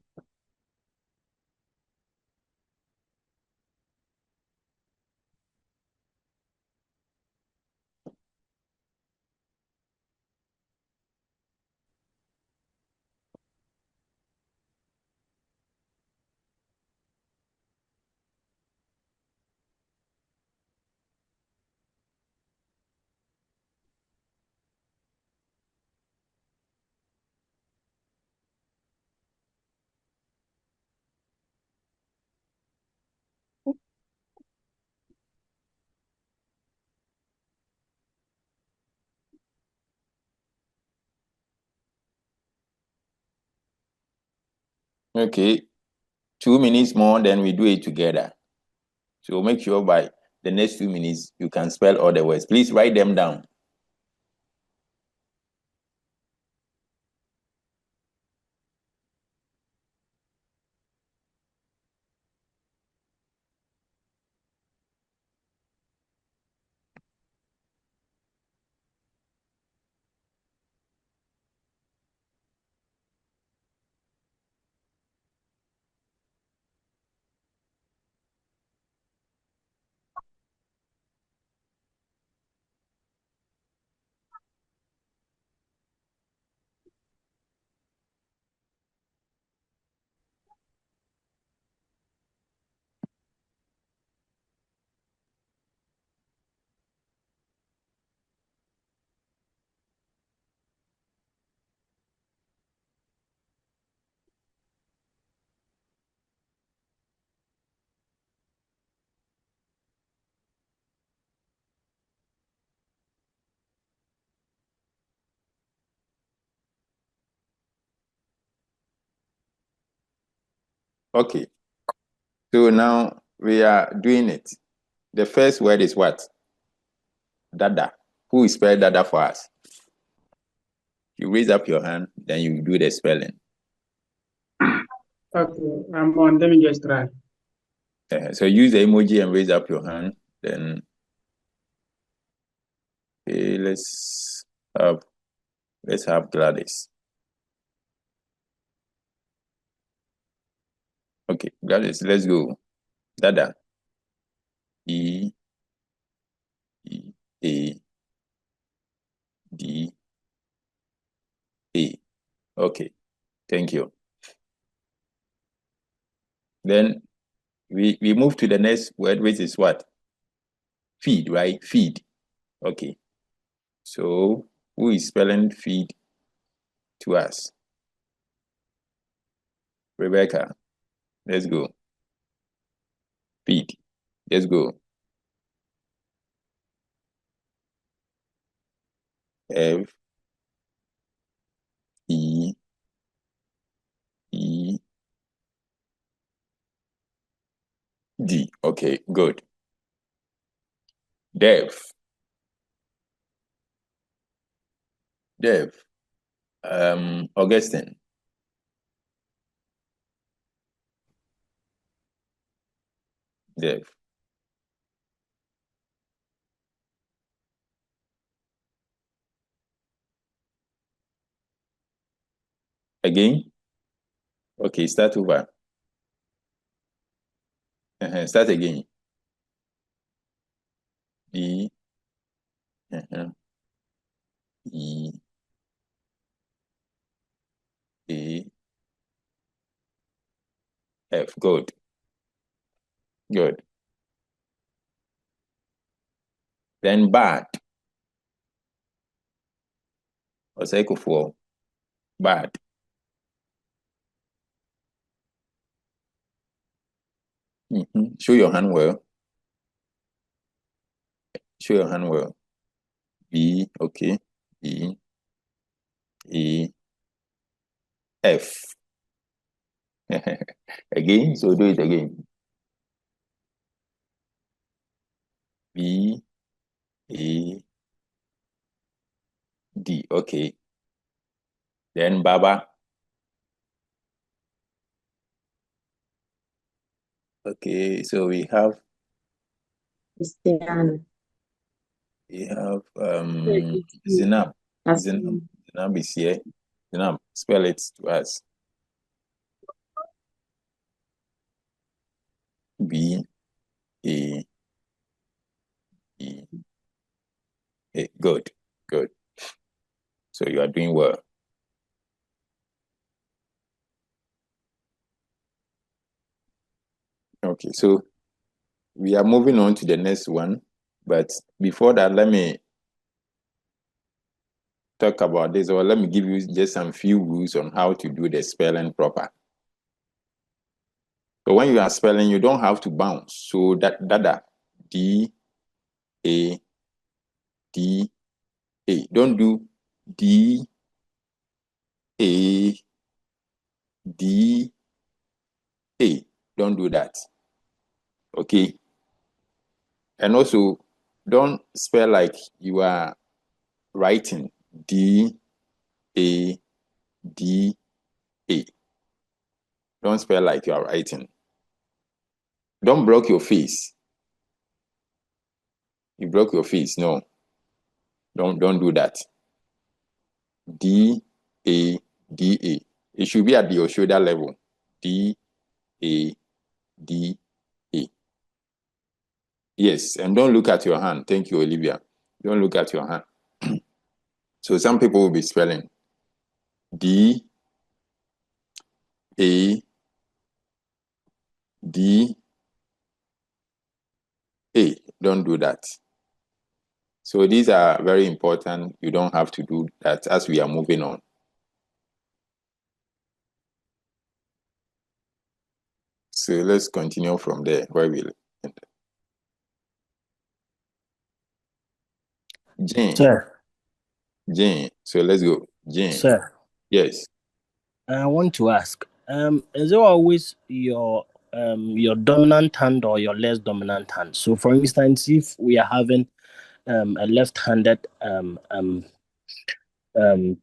Okay. 2 minutes more, then we do it together. So make sure by the next 2 minutes you can spell all the words. Please write them down. Okay. So now we are doing it. The first word is what? Dada. Who will spell Dada for us? You raise up your hand, then you do the spelling. Okay, I'm on. Let me just try. So use the emoji and raise up your hand. Then okay, let's have Gladys. Okay, Gladys, let's go. Dada. E A D A. Okay, thank you. Then we move to the next word, which is what? Feed, right? Feed. Okay. So who is spelling feed to us? Rebecca. Let's go. Feed. Let's go. F E E D. Okay, good. Dev. Dev. Augustine. Dev. Again? Okay, start over. Start again. E E A F. Good. Good. Then bad. Oseko bad. Show your hand well. Show your hand well. B, okay. B, E, F. Again, so do it again. B, A, D. Okay. Then Baba. Okay, so we have Christian. Zinab. That's Zinab is here. Zinab, spell it to us. B A E A. Good. So you are doing well. Okay, so we are moving on to the next one. But before that, let me talk about this, or let me give you just some few rules on how to do the spelling proper. So when you are spelling, you don't have to bounce. So that dada, D A D A. Don't do D A D A. Don't do that. Okay. And also, don't spell like you are writing D A D A. Don't spell like you are writing. Don't block your face. You block your face. No. Don't do that. D A D A. It should be at your shoulder level. D A D A. Yes, and don't look at your hand. Thank you, Olivia. Don't look at your hand. So some people will be spelling D A D A. Don't do that. So these are very important. You don't have to do that as we are moving on. So let's continue from there where we end. Jane. Sir. Jane. So let's go. Jane. Sir. Yes. I want to ask, is it always your dominant hand or your less dominant hand? So for instance, if we are having a left-handed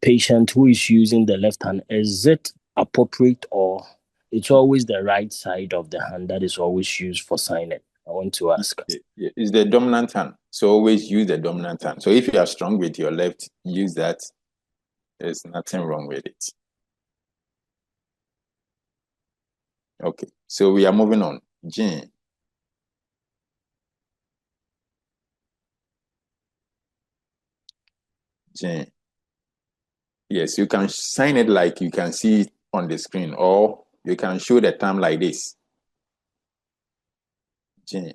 patient who is using the left hand, is it appropriate or it's always the right side of the hand that is always used for signing? I want to ask. It's the dominant hand. So always use the dominant hand. So if you are strong with your left, use that. There's nothing wrong with it. Okay. So we are moving on. Jane. Jane. Yes, you can sign it like you can see it on the screen, or you can show the thumb like this. Jane.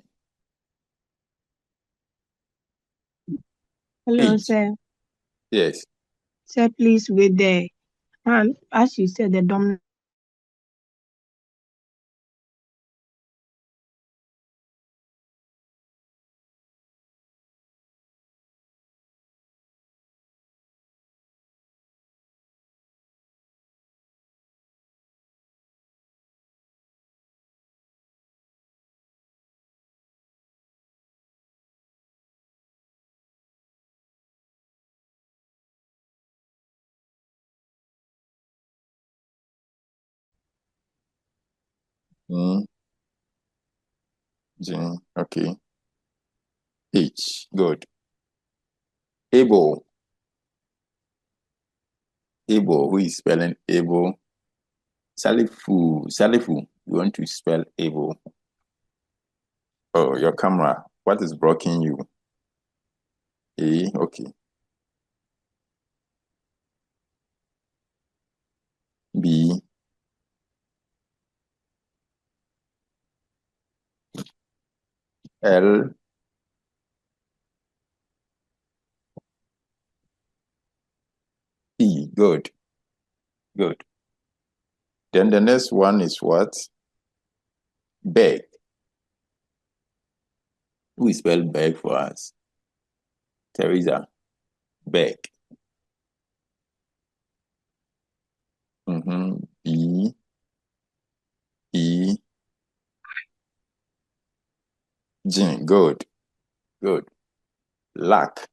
Hello, H. sir. Yes. Sir, please, with the hand, as you said, the dominant. Jane. Okay. H. Good. Able. Able. Who is spelling able? Salifu. Salifu. You want to spell able. Oh, your camera. What is blocking you? A. Okay. B. L. Good. Good. Then the next one is what? Beg. Who spell beg for us? Teresa. Beg. B E G. Good. Good. Lack.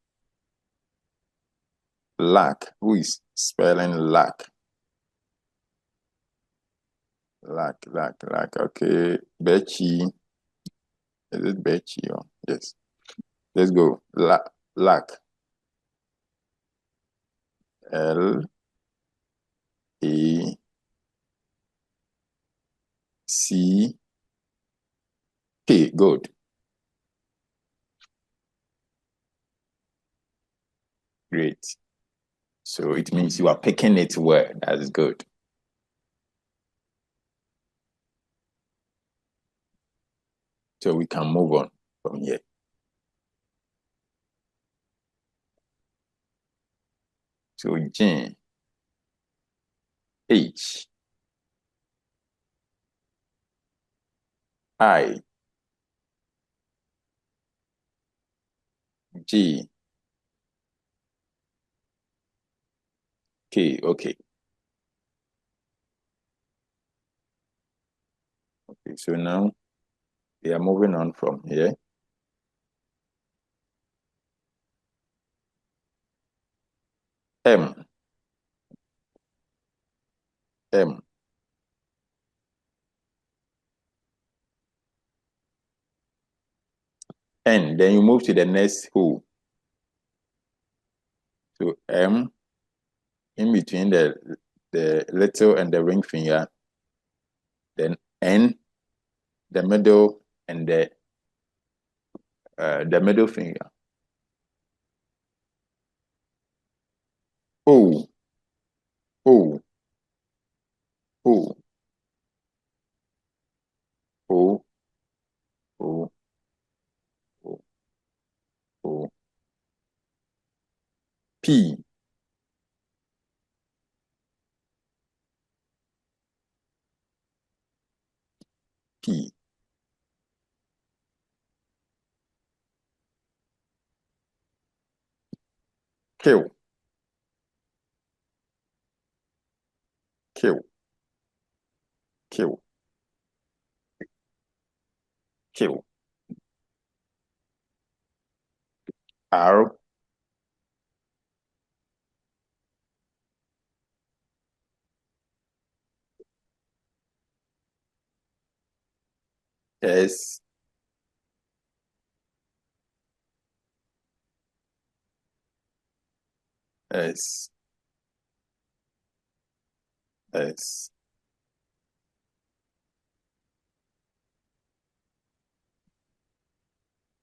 Lack. Who is spelling lack? Lack. Okay. Betchy. Is it Betchy? Oh, yes. Let's go. Lack. L A C K. Good. Great. So it means you are picking it well. That's good. So we can move on from here. So J H I G K. Okay. Okay. So now we are moving on from here. M. M. N. Then you move to the next who. So M in between the little and the ring finger. Then N, the middle, and the middle finger. O. O. O. O. O. O. O. P. P. Q. Q. Q. Q. R. S. S. S.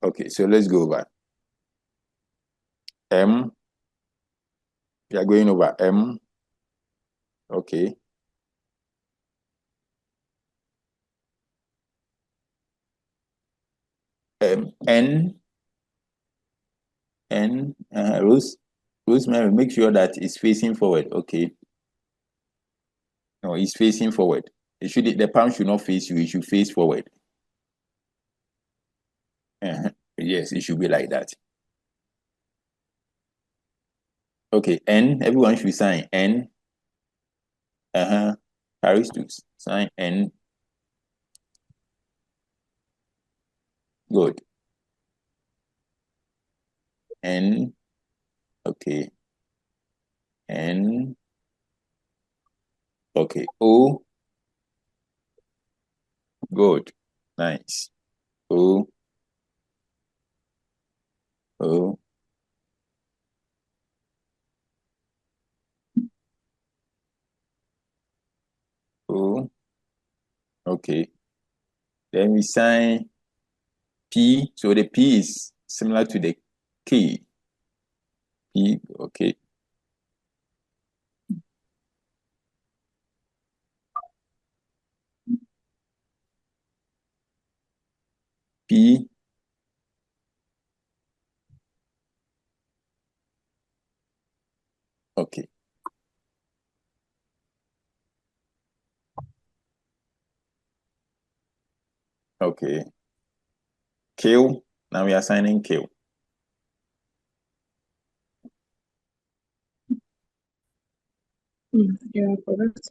Okay, so let's go back. M. We are going over M. Okay. N. N. Rosemary, make sure that it's facing forward. Okay. No, it's facing forward. The palm should not face you. It should face forward. Yes, it should be like that. Okay, N. Everyone should sign N. Paris to sign N. Good. N. Okay. N. Okay. O. Good. Nice. O. O. O. Okay. Then we sign P. So the P is similar to the K. P. Okay. P. Okay. Okay. Kill. Now we are assigning kill. Yeah, correct.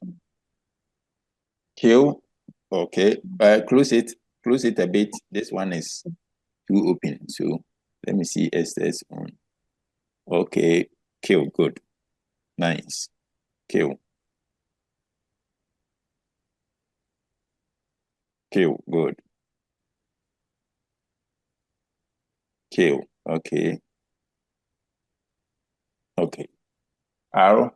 Kill. Okay. Close it. Close it a bit. This one is too open. So let me see SS on. Okay. Kill. Good. Nice. Kill. Kill. Good. Kill. Okay. Okay. R.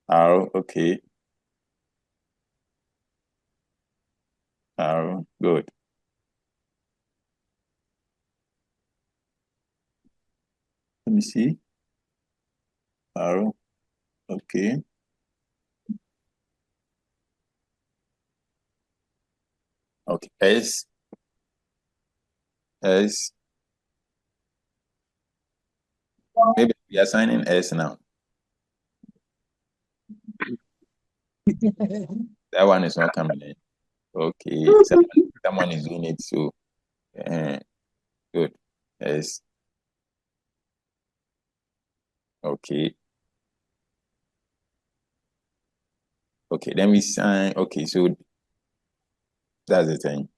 R. Okay. R. Good. Let me see. R. Okay. Okay. S. S. Maybe we are assigning S now. That one is not coming in. Okay. Someone is doing it. So good. S. Okay. Okay. Then we sign. Okay. So that's the thing.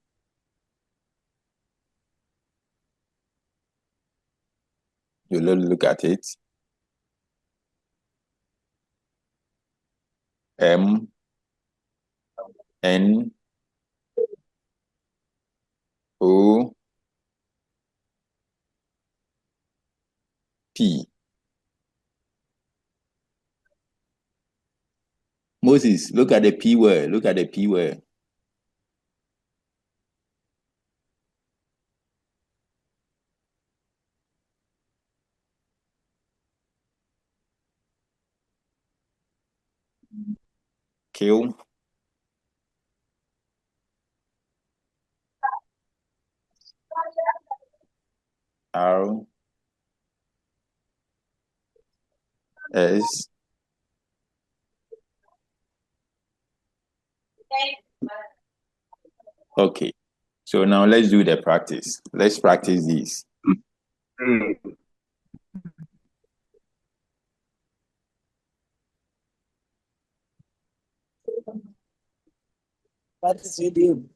You look at it. M. N. O. P. Moses, look at the P word. Look at the P word. Kill. R. S. Okay. So now let's do the practice. Let's practice this. What is you do?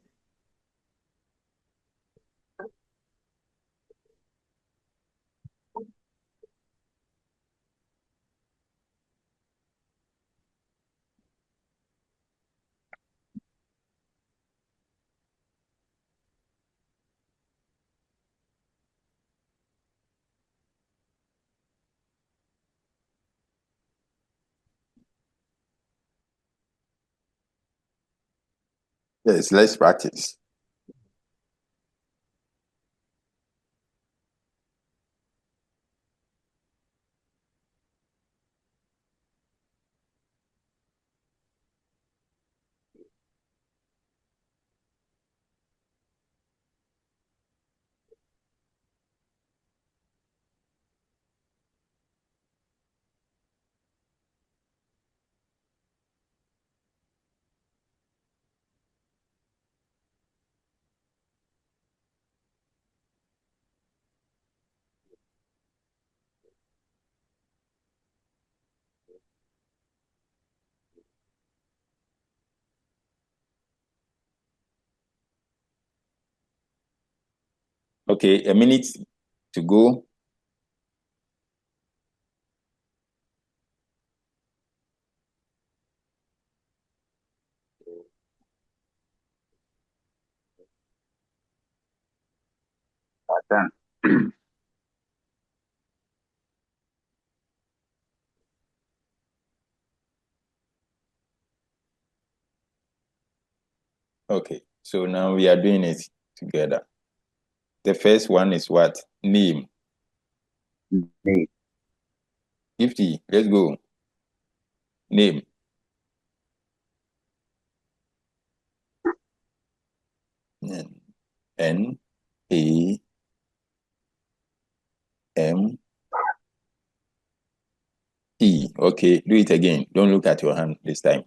Yes, let's practice. Okay, a minute to go. Done. Okay, so now we are doing it together. The first one is what? Name. Name. 50. Let's go. Name. N A M E. Okay, do it again. Don't look at your hand this time.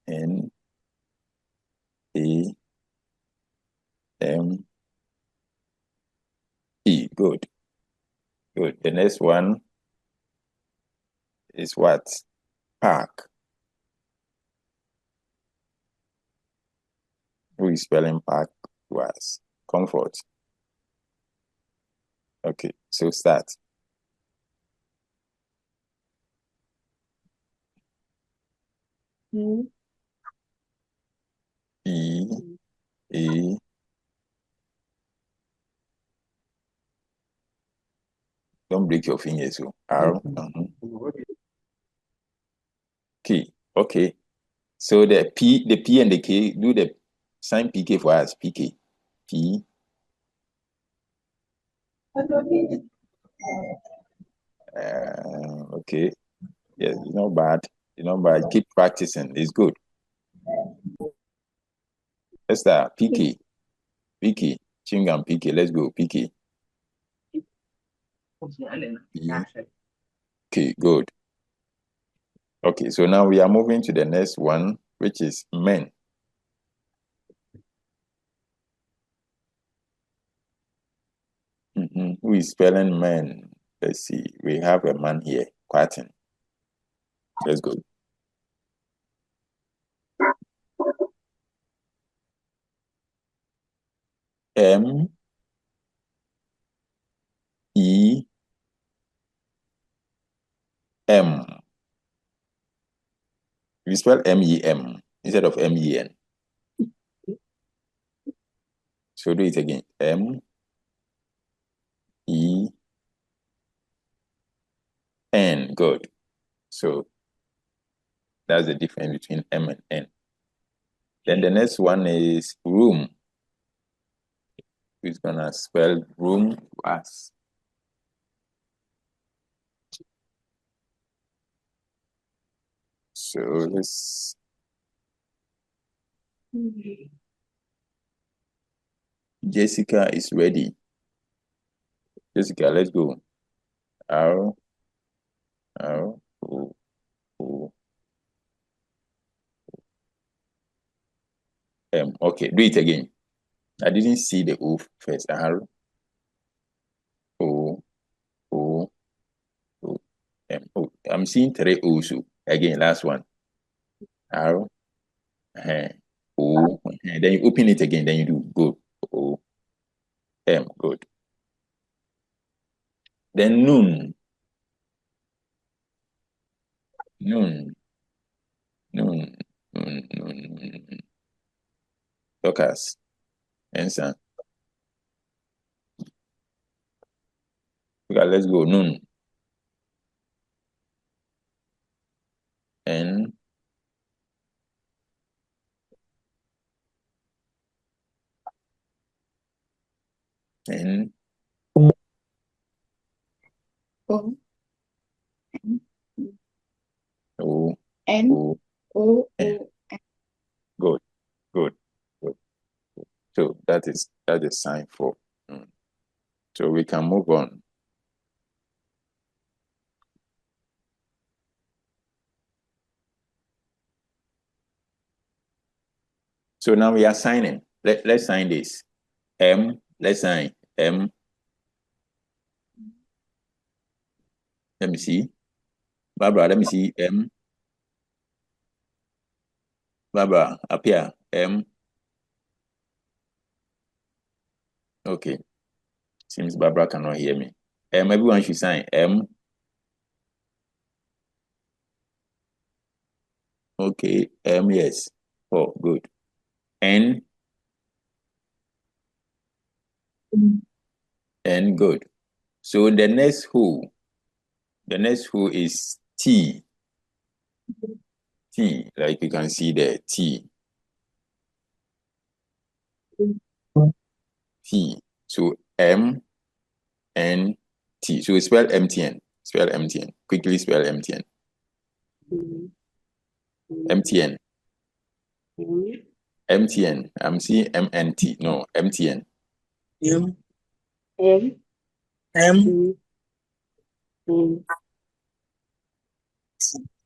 N A M E. Good. Good. The next one is what? Park. Who is spelling park was? Comfort. Okay, so start. E A. Don't break your fingers. So R. K. Okay. So the P and the K, do the sign PK for us. PK. P. Okay. Yes, it's not bad. It's not bad. Keep practicing. It's good. Let's start. PK. PK. Chingam PK. Let's go. PK. Okay, good. Okay, so now we are moving to the next one, which is men. Who is spelling men? Let's see. We have a man here. Quatin. Let's go. M E M. We spell MEM instead of MEN. So do it again. M E N. Good. So that's the difference between M and N. Then the next one is room. Who's gonna spell room as? So this Jessica is ready. Jessica, let's go. R O O M. Okay, do it again. I didn't see the O first. R O O O M. Oh, I'm seeing three O's. Again, last one. R O. Then you open it again. Then you do good. O M. Good. Then noon. Noon. Noon. Noon. Noon. Dorcas. Answer. Okay, let's go. Noon. N. N. O O. N O. O N. O N. Good. Good. Good. So that is sign for noon. So we can move on. So now we are signing. Let's sign this. M. Let's sign M. Let me see. Barbara, let me see M. Barbara, appear. M. Okay. Seems Barbara cannot hear me. Everyone should sign M. Okay. M, yes. Oh, good. N. N, good. So the next who is T. T, like you can see there, T. T. So M, N, T. So spell MTN. Spell MTN. Quickly spell MTN. MTN. MTN. I'm seeing MNT. No, MTN. M.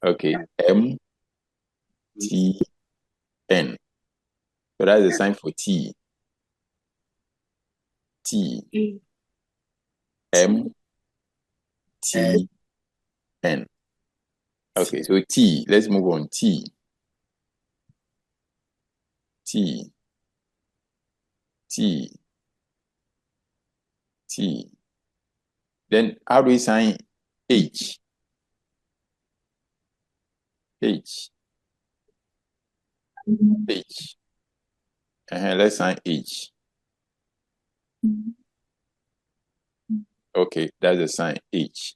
Okay. MTN. So that's the sign for T. T. MTN. Okay, so T. Let's move on. T. T. T. T. Then how do we sign H? H. H. Let's sign H. Okay, that's the sign H.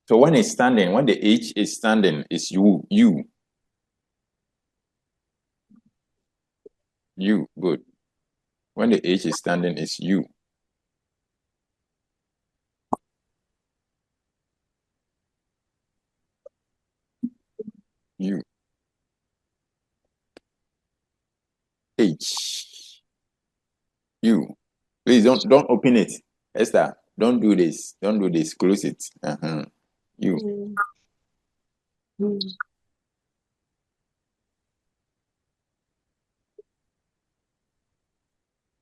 So when it's standing, when the H is standing, it's U. Good. When the H is standing, it's U. U. H. U. Please don't open it. Esther, don't do this. Don't do this. Close it. U.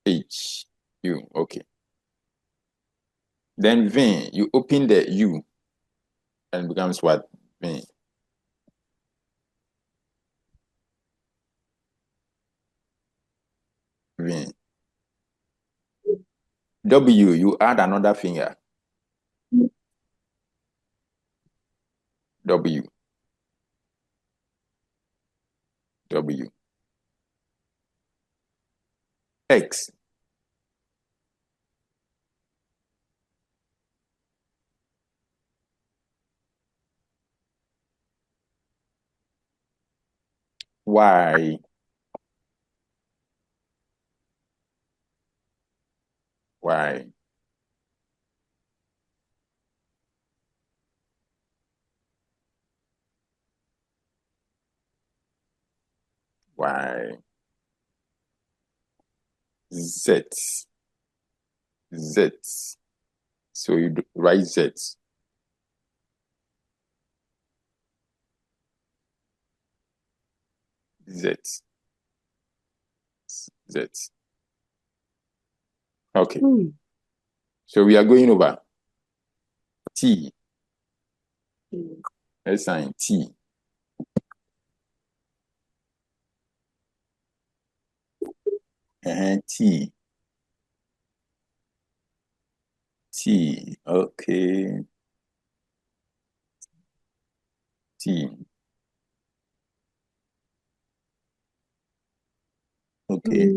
H. U. Okay. Then V. You open the U and it becomes what? V. V. W. You add another finger. W. W. X. Y. Y. Y. Z. Z. So you write Z. Z. Z. Okay. So we are going over T. Let's sign T. T. T. Okay. T. Okay.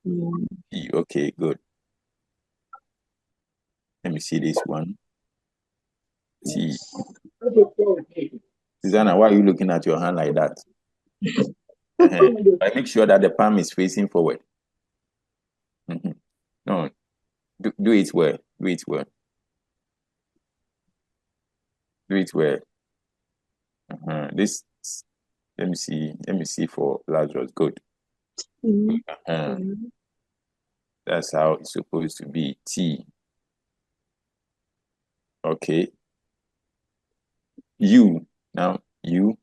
T. Okay, good. Let me see this one. T. Susanna, why are you looking at your hand like that? I make sure that the palm is facing forward. No, do it well. Do it well. Do it well. This. Let me see. Let me see for Lazarus. Good. That's how it's supposed to be. T. Okay. U. Now U.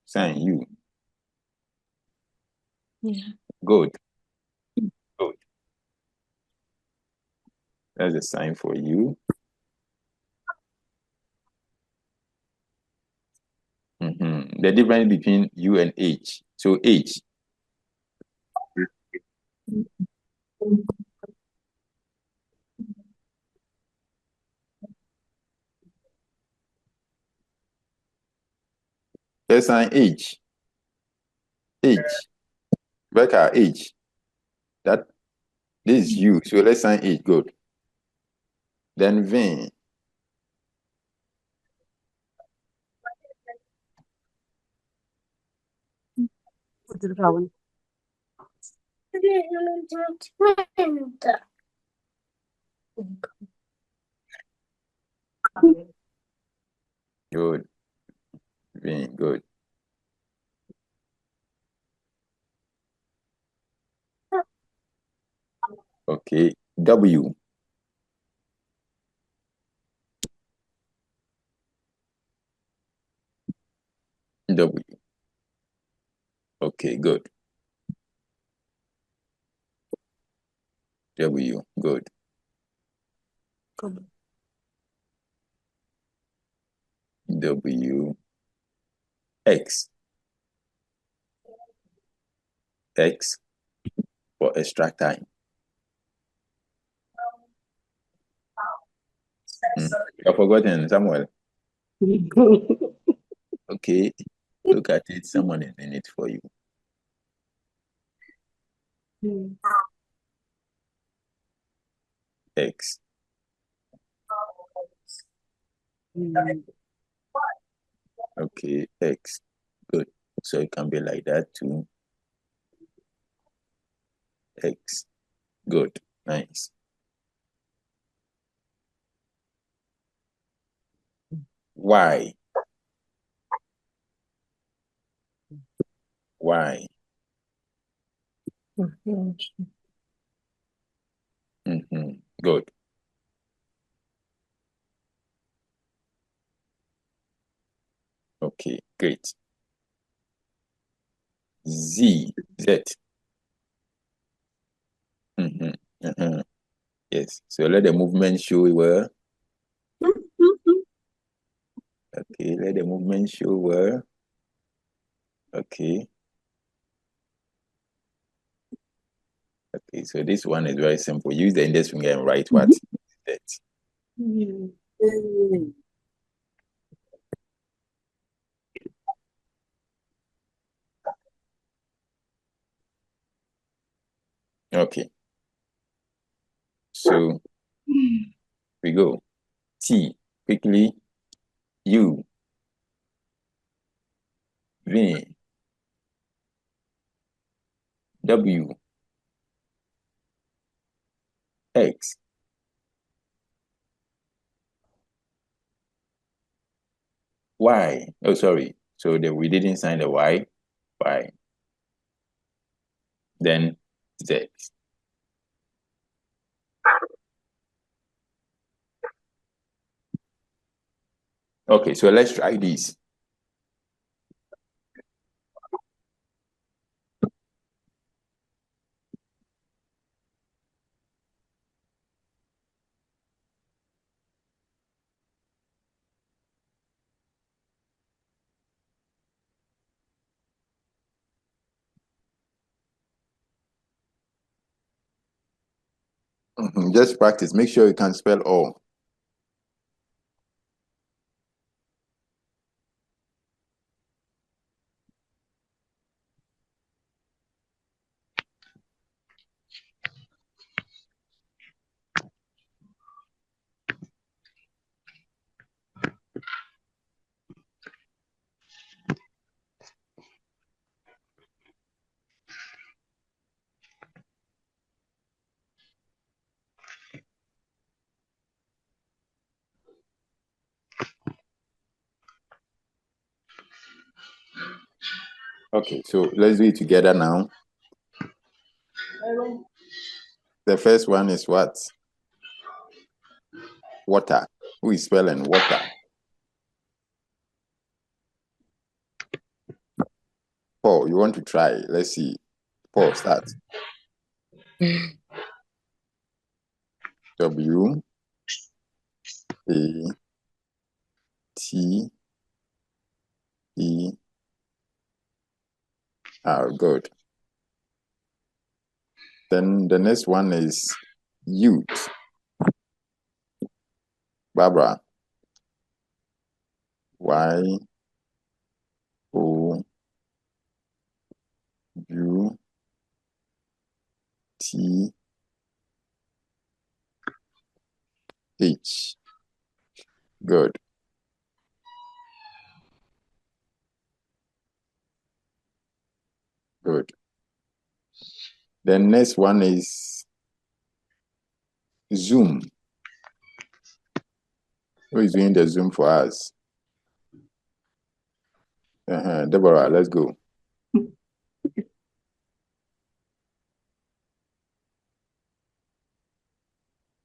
Sign U. Good. Good. That's a sign for U. The difference between U and H. So H. Let's sign H. H. Becca, H. That this is U. So let's sign H. Good. Then V. Okay. W. W. Okay, good. W. Good. W. X. X for extra time. You've forgotten, Samuel. Okay. Look at it. Someone is in it for you. X. Okay, X. Good. So it can be like that too. X. Good. Nice. Y. Y. Good. Okay, great. Z. Z. Yes. So let the movement show where. Okay, let the movement show where. Okay. Okay, so this one is very simple. Use the index finger and write what? That. Okay. So we go. T. Quickly. U. V. W. X. Y. Oh, sorry. So we didn't sign the Y. Y. Then Z. Okay, so let's try this. Just practice. Make sure you can spell all. Okay, so let's do it together now. The first one is what? Water. Who is spelling water? Paul, you want to try? Let's see. Paul, start. W A T E R. Good. Then the next one is youth. Barbara. Y O U T H. Good. Good. The next one is Zoom. Who is doing the Zoom for us? Deborah, let's go.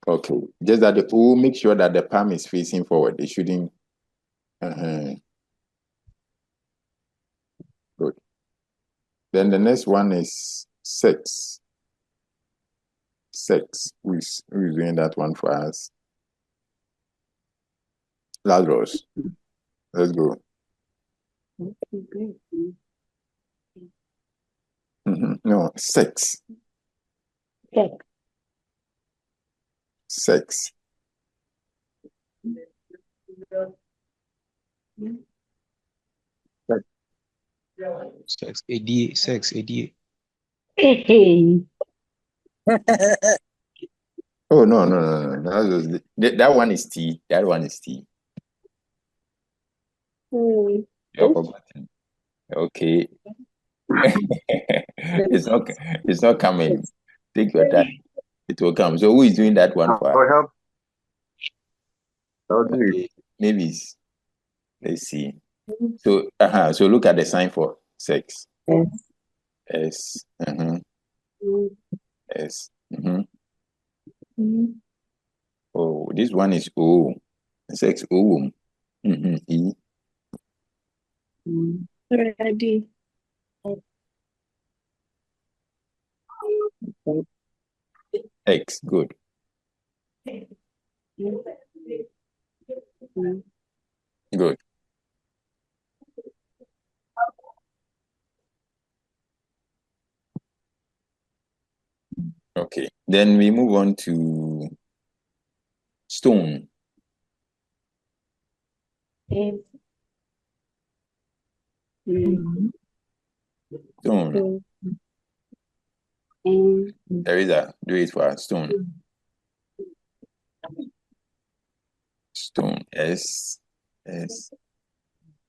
Okay. Just that the O, make sure that the palm is facing forward. It shouldn't. Good. Then the next one is sex. Sex. Who is doing that one for us? Lazarus. Let's go. Okay, great. No, sex. Check. Sex. Sex, ADA, sex, ADA. Hey. Oh, no. That one is T. That one is T. You're forgotten. Okay. It's not coming. Take your time. It will come. So who is doing that one for us? I'll help. I'll do it. Okay. Maybe let's see. So so look at the sign for sex. S. S. Oh, this one is O. Sex O. E. Ready. X. Good. Good. Okay. Then we move on to stone. Stone. There is a do it for us. Stone. Stone. S. S.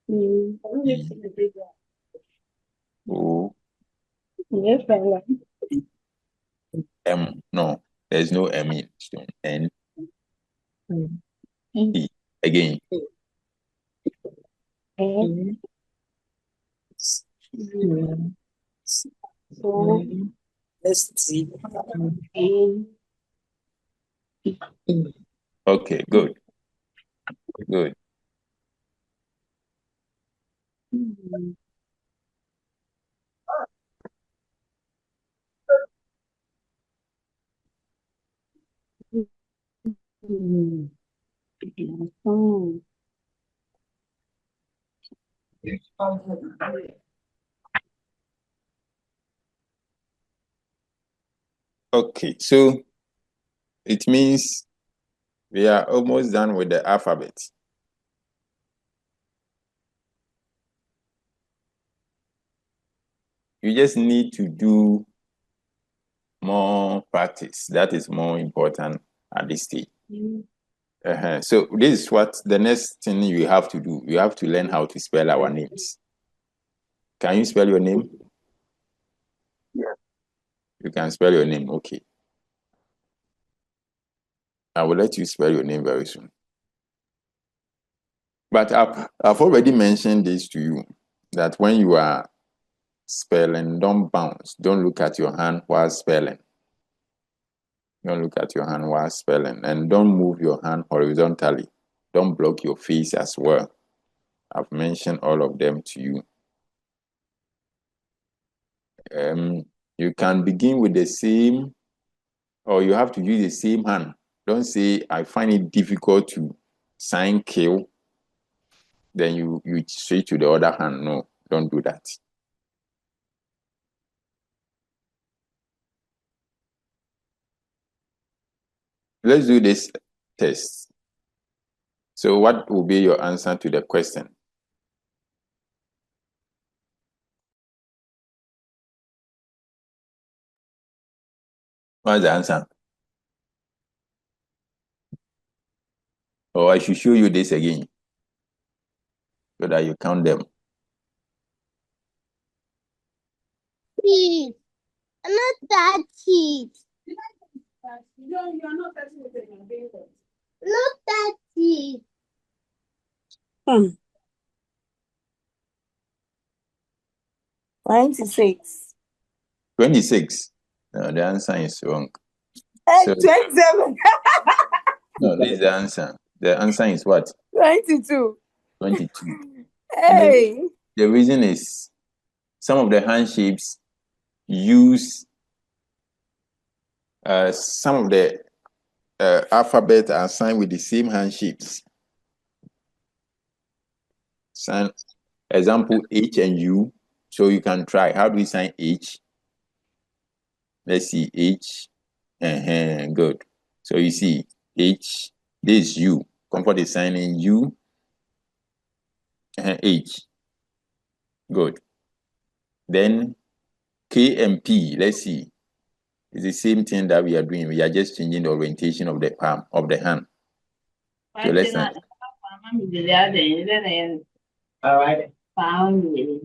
E. O. M. No, there's no M in stone. N. E. Again. Okay, good. Good. Okay, so it means we are almost done with the alphabet. You just need to do more practice. That is more important at this stage. So this is what the next thing you have to do. You have to learn how to spell our names. Can you spell your name? Yeah. You can spell your name. Okay. I will let you spell your name very soon. But I've already mentioned this to you, that when you are spelling, don't bounce. Don't look at your hand while spelling. Don't look at your hand while spelling. And don't move your hand horizontally. Don't block your face as well. I've mentioned all of them to you. You can begin with the same, or you have to use the same hand. Don't say, I find it difficult to sign kill. Then you switch to the other hand. No, don't do that. Let's do this test. So what will be your answer to the question? What's the answer? Or I should show you this again so that you count them. Please, not that cheat. Not that cheat. 26. 26. No, the answer is wrong. So 27. no, this is the answer. The answer is what? 22. 22. Hey. The reason is some of the hand shapes use some of the alphabet are signed with the same hand shapes. Sign example H and U. So you can try. How do we sign H? Let's see H. Good. So you see H. This is U. Comfort is signing U and H. Good. Then K and P. Let's see. It's the same thing that we are doing. We are just changing the orientation of the palm of the hand. So let's sign. All right.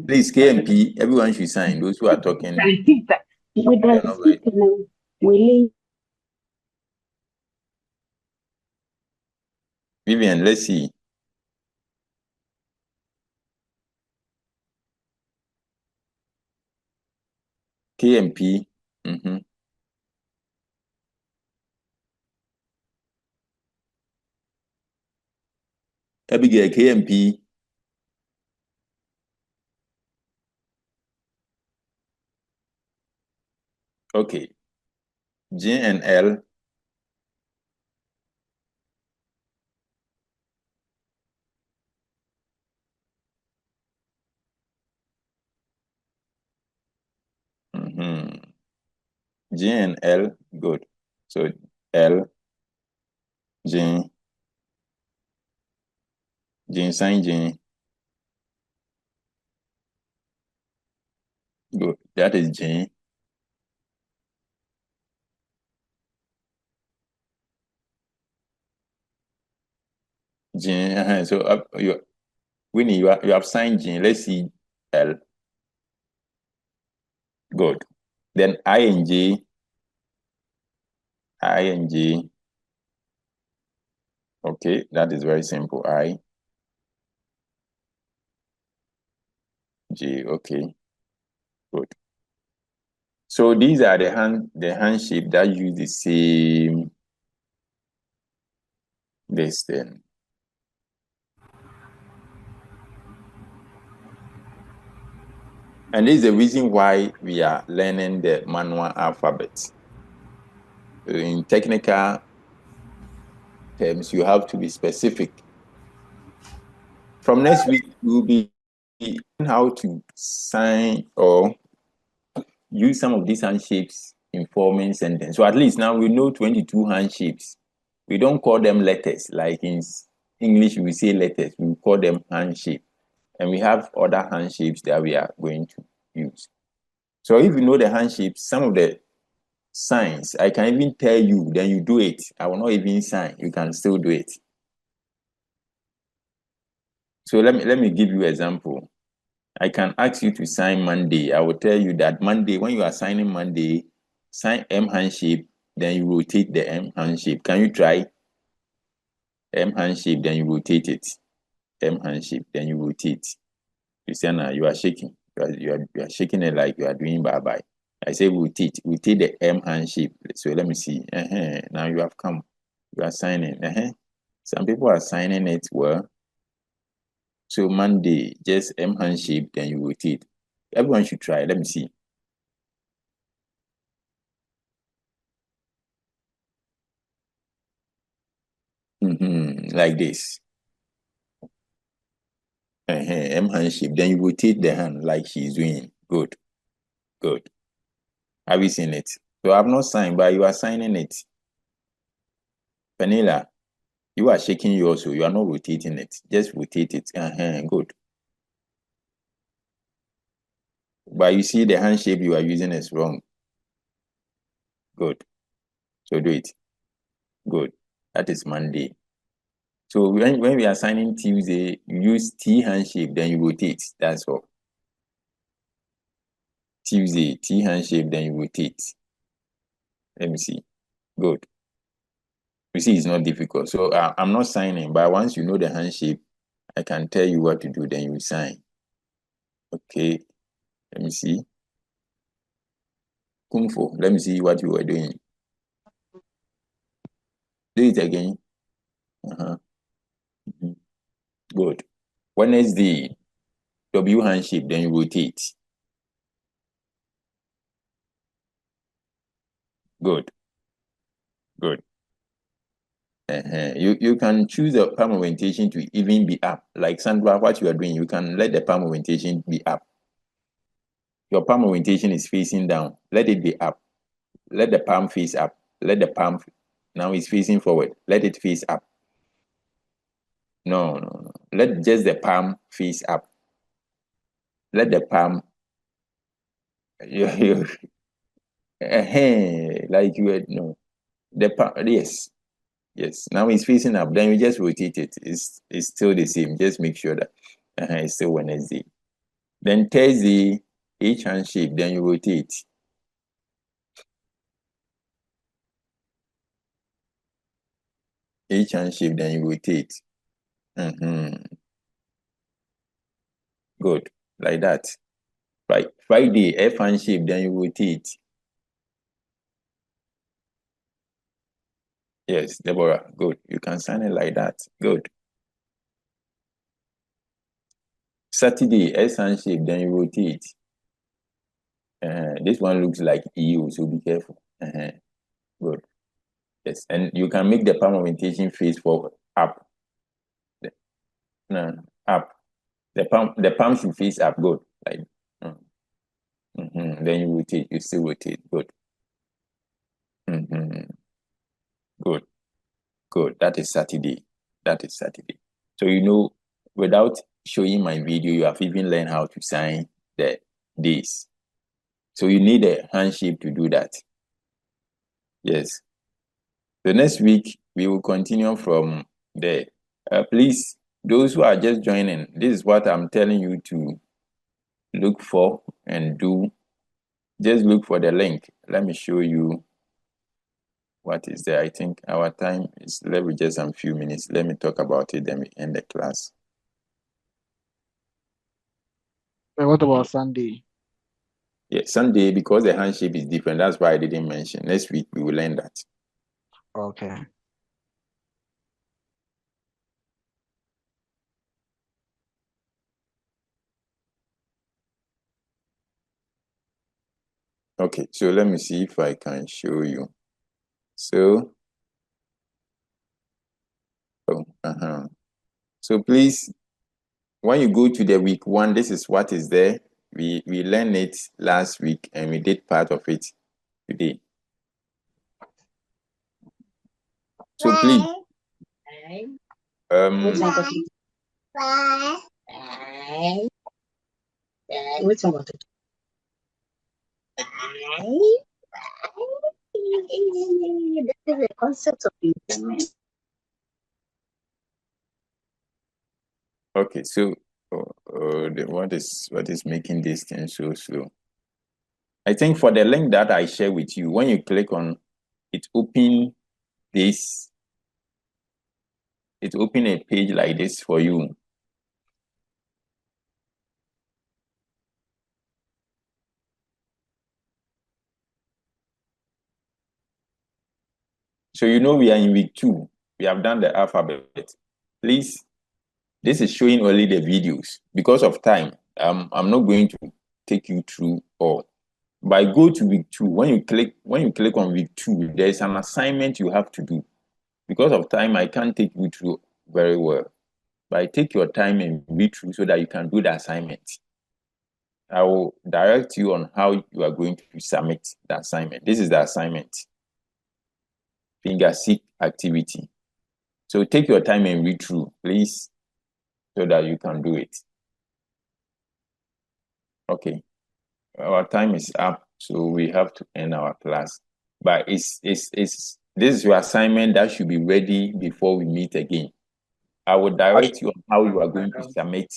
Please, K and P, everyone should sign. Those who are talking, With they are that not right. Willie. Vivian, let's see. K and P. Abigail, K and P. Okay. J and L. J and L, good. So L, J, sign J. Good. That is J. J. So Winnie, you have signed J. Let's see L. Good. Then I and J. I and J. Okay, that is very simple. I, J. Okay, good. So these are the hand shape that use the same this thing. And this is the reason why we are learning the manual alphabet. In technical terms, you have to be specific. From next week, we will be how to sign or use some of these hand shapes in forming sentences. So at least now we know 22 hand shapes. We don't call them letters. Like in English, we say letters. We call them hand shape. And we have other hand shapes that we are going to use. So if you know the hand shapes, some of the signs, I can even tell you, then you do it. I will not even sign. You can still do it. So let me give you an example. I can ask you to sign Monday. I will tell you that Monday, when you are signing Monday, sign M hand shape, then you rotate the M hand shape. Can you try? M hand shape, then you rotate it. M hand shape, then you rotate. Christiana, you are shaking. You are shaking it like you are doing bye-bye. I say rotate the M hand shape. So let me see. Now you have come. You are signing. Some people are signing it well. So Monday, just M hand shape, then you rotate. Everyone should try. Let me see. Like this. M hand shape. Then you rotate the hand like she's doing. Good. Good. Have you seen it? So I've not signed, but you are signing it. Vanilla, you are shaking yours, so you are not rotating it. Just rotate it. Good. But you see the hand shape you are using is wrong. Good. So do it. Good. That is Monday. So when we are signing Tuesday, you use T hand shape, then you rotate. That's all. Tuesday, T hand shape, then you rotate. Let me see. Good. You see, it's not difficult. So I'm not signing, but once you know the hand shape, I can tell you what to do, then you sign. Okay. Let me see. Kung Fu. Let me see what you were doing. Do it again. Good. Wednesday, W handshake, then you rotate. Good. Good. You can choose the palm orientation to even be up. Like Sandra, what you are doing, you can let the palm orientation be up. Your palm orientation is facing down. Let it be up. Let the palm face up. Let the palm, now it's facing forward. Let it face up. No. Let just the palm face up. Let the palm, like you had, no. The palm, yes. Now it's facing up. Then you just rotate it. It's still the same. Just make sure that it's still Wednesday. Then Thursday, H hand shape. Then you rotate. H hand shape. Then you rotate. Good, like that. Right. Friday, F hand shape. Then you rotate. Yes, Deborah. Good. You can sign it like that. Good. Saturday, S hand shape. Then you rotate. This one looks like EU, so be careful. Good. Yes, and you can make the palm orientation face forward, up. No, up. The palm should face up. Good. Like, then you rotate. You still rotate. Good. Good. That is Saturday. So without showing my video, you have even learned how to sign the days. So you need a handshake to do that. Yes. So next week we will continue from there. Please, those who are just joining, this is what I'm telling you to look for and do. Just look for the link. Let me show you what is there. I think our time is left with just a few minutes. Let me talk about it, then we end the class. What about Sunday? Yeah, Sunday, because the handshake is different. That's why I didn't mention. Next week we will learn that. Okay. Okay, so let me see if I can show you. So, so please, when you go to the week 1, this is what is there. We learned it last week and we did part of it today. So please, Which one was it? This is the concept of implement. Okay, so what is making this thing so slow? I think for the link that I share with you, when you click on it, open this. It open a page like this for you. So we are in week 2. We have done the alphabet. Please, this is showing only the videos. Because of time, I'm not going to take you through all. But go to week 2. When you click on week 2, there's an assignment you have to do. Because of time, I can't take you through very well. But take your time and read through so that you can do the assignment. I will direct you on how you are going to submit the assignment. This is the assignment. Finger seek activity. So take your time and read through, please, so that you can do it. Okay. Our time is up, so we have to end our class. But this is your assignment that should be ready before we meet again. I will direct you on how you are going to submit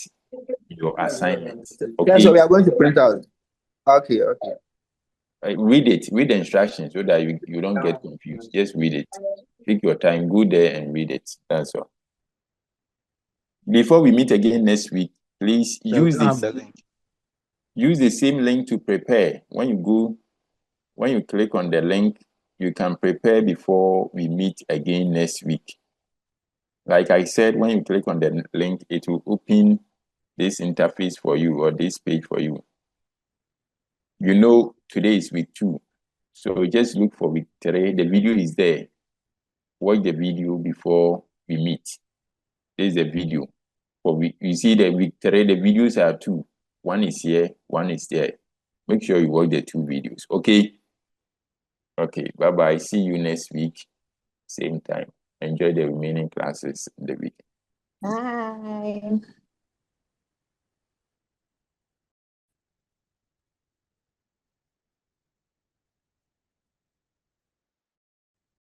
your assignment. Okay? Yeah, so we are going to print out. Okay. Read the instructions so that you don't get confused. Just read it. Take your time, go there and read it. That's all. Before we meet again next week, please use the same link to prepare. When you click on the link, you can prepare before we meet again next week. Like I said, when you click on the link, it will open this interface for you or this page for you. You know, today is week 2. So just look for week 3. The video is there. Watch the video before we meet. This is the video. For week, you see the week 3, the videos are 2. One is here, one is there. Make sure you watch the 2 videos. Okay? Okay, bye-bye. See you next week. Same time. Enjoy the remaining classes in the week. Bye.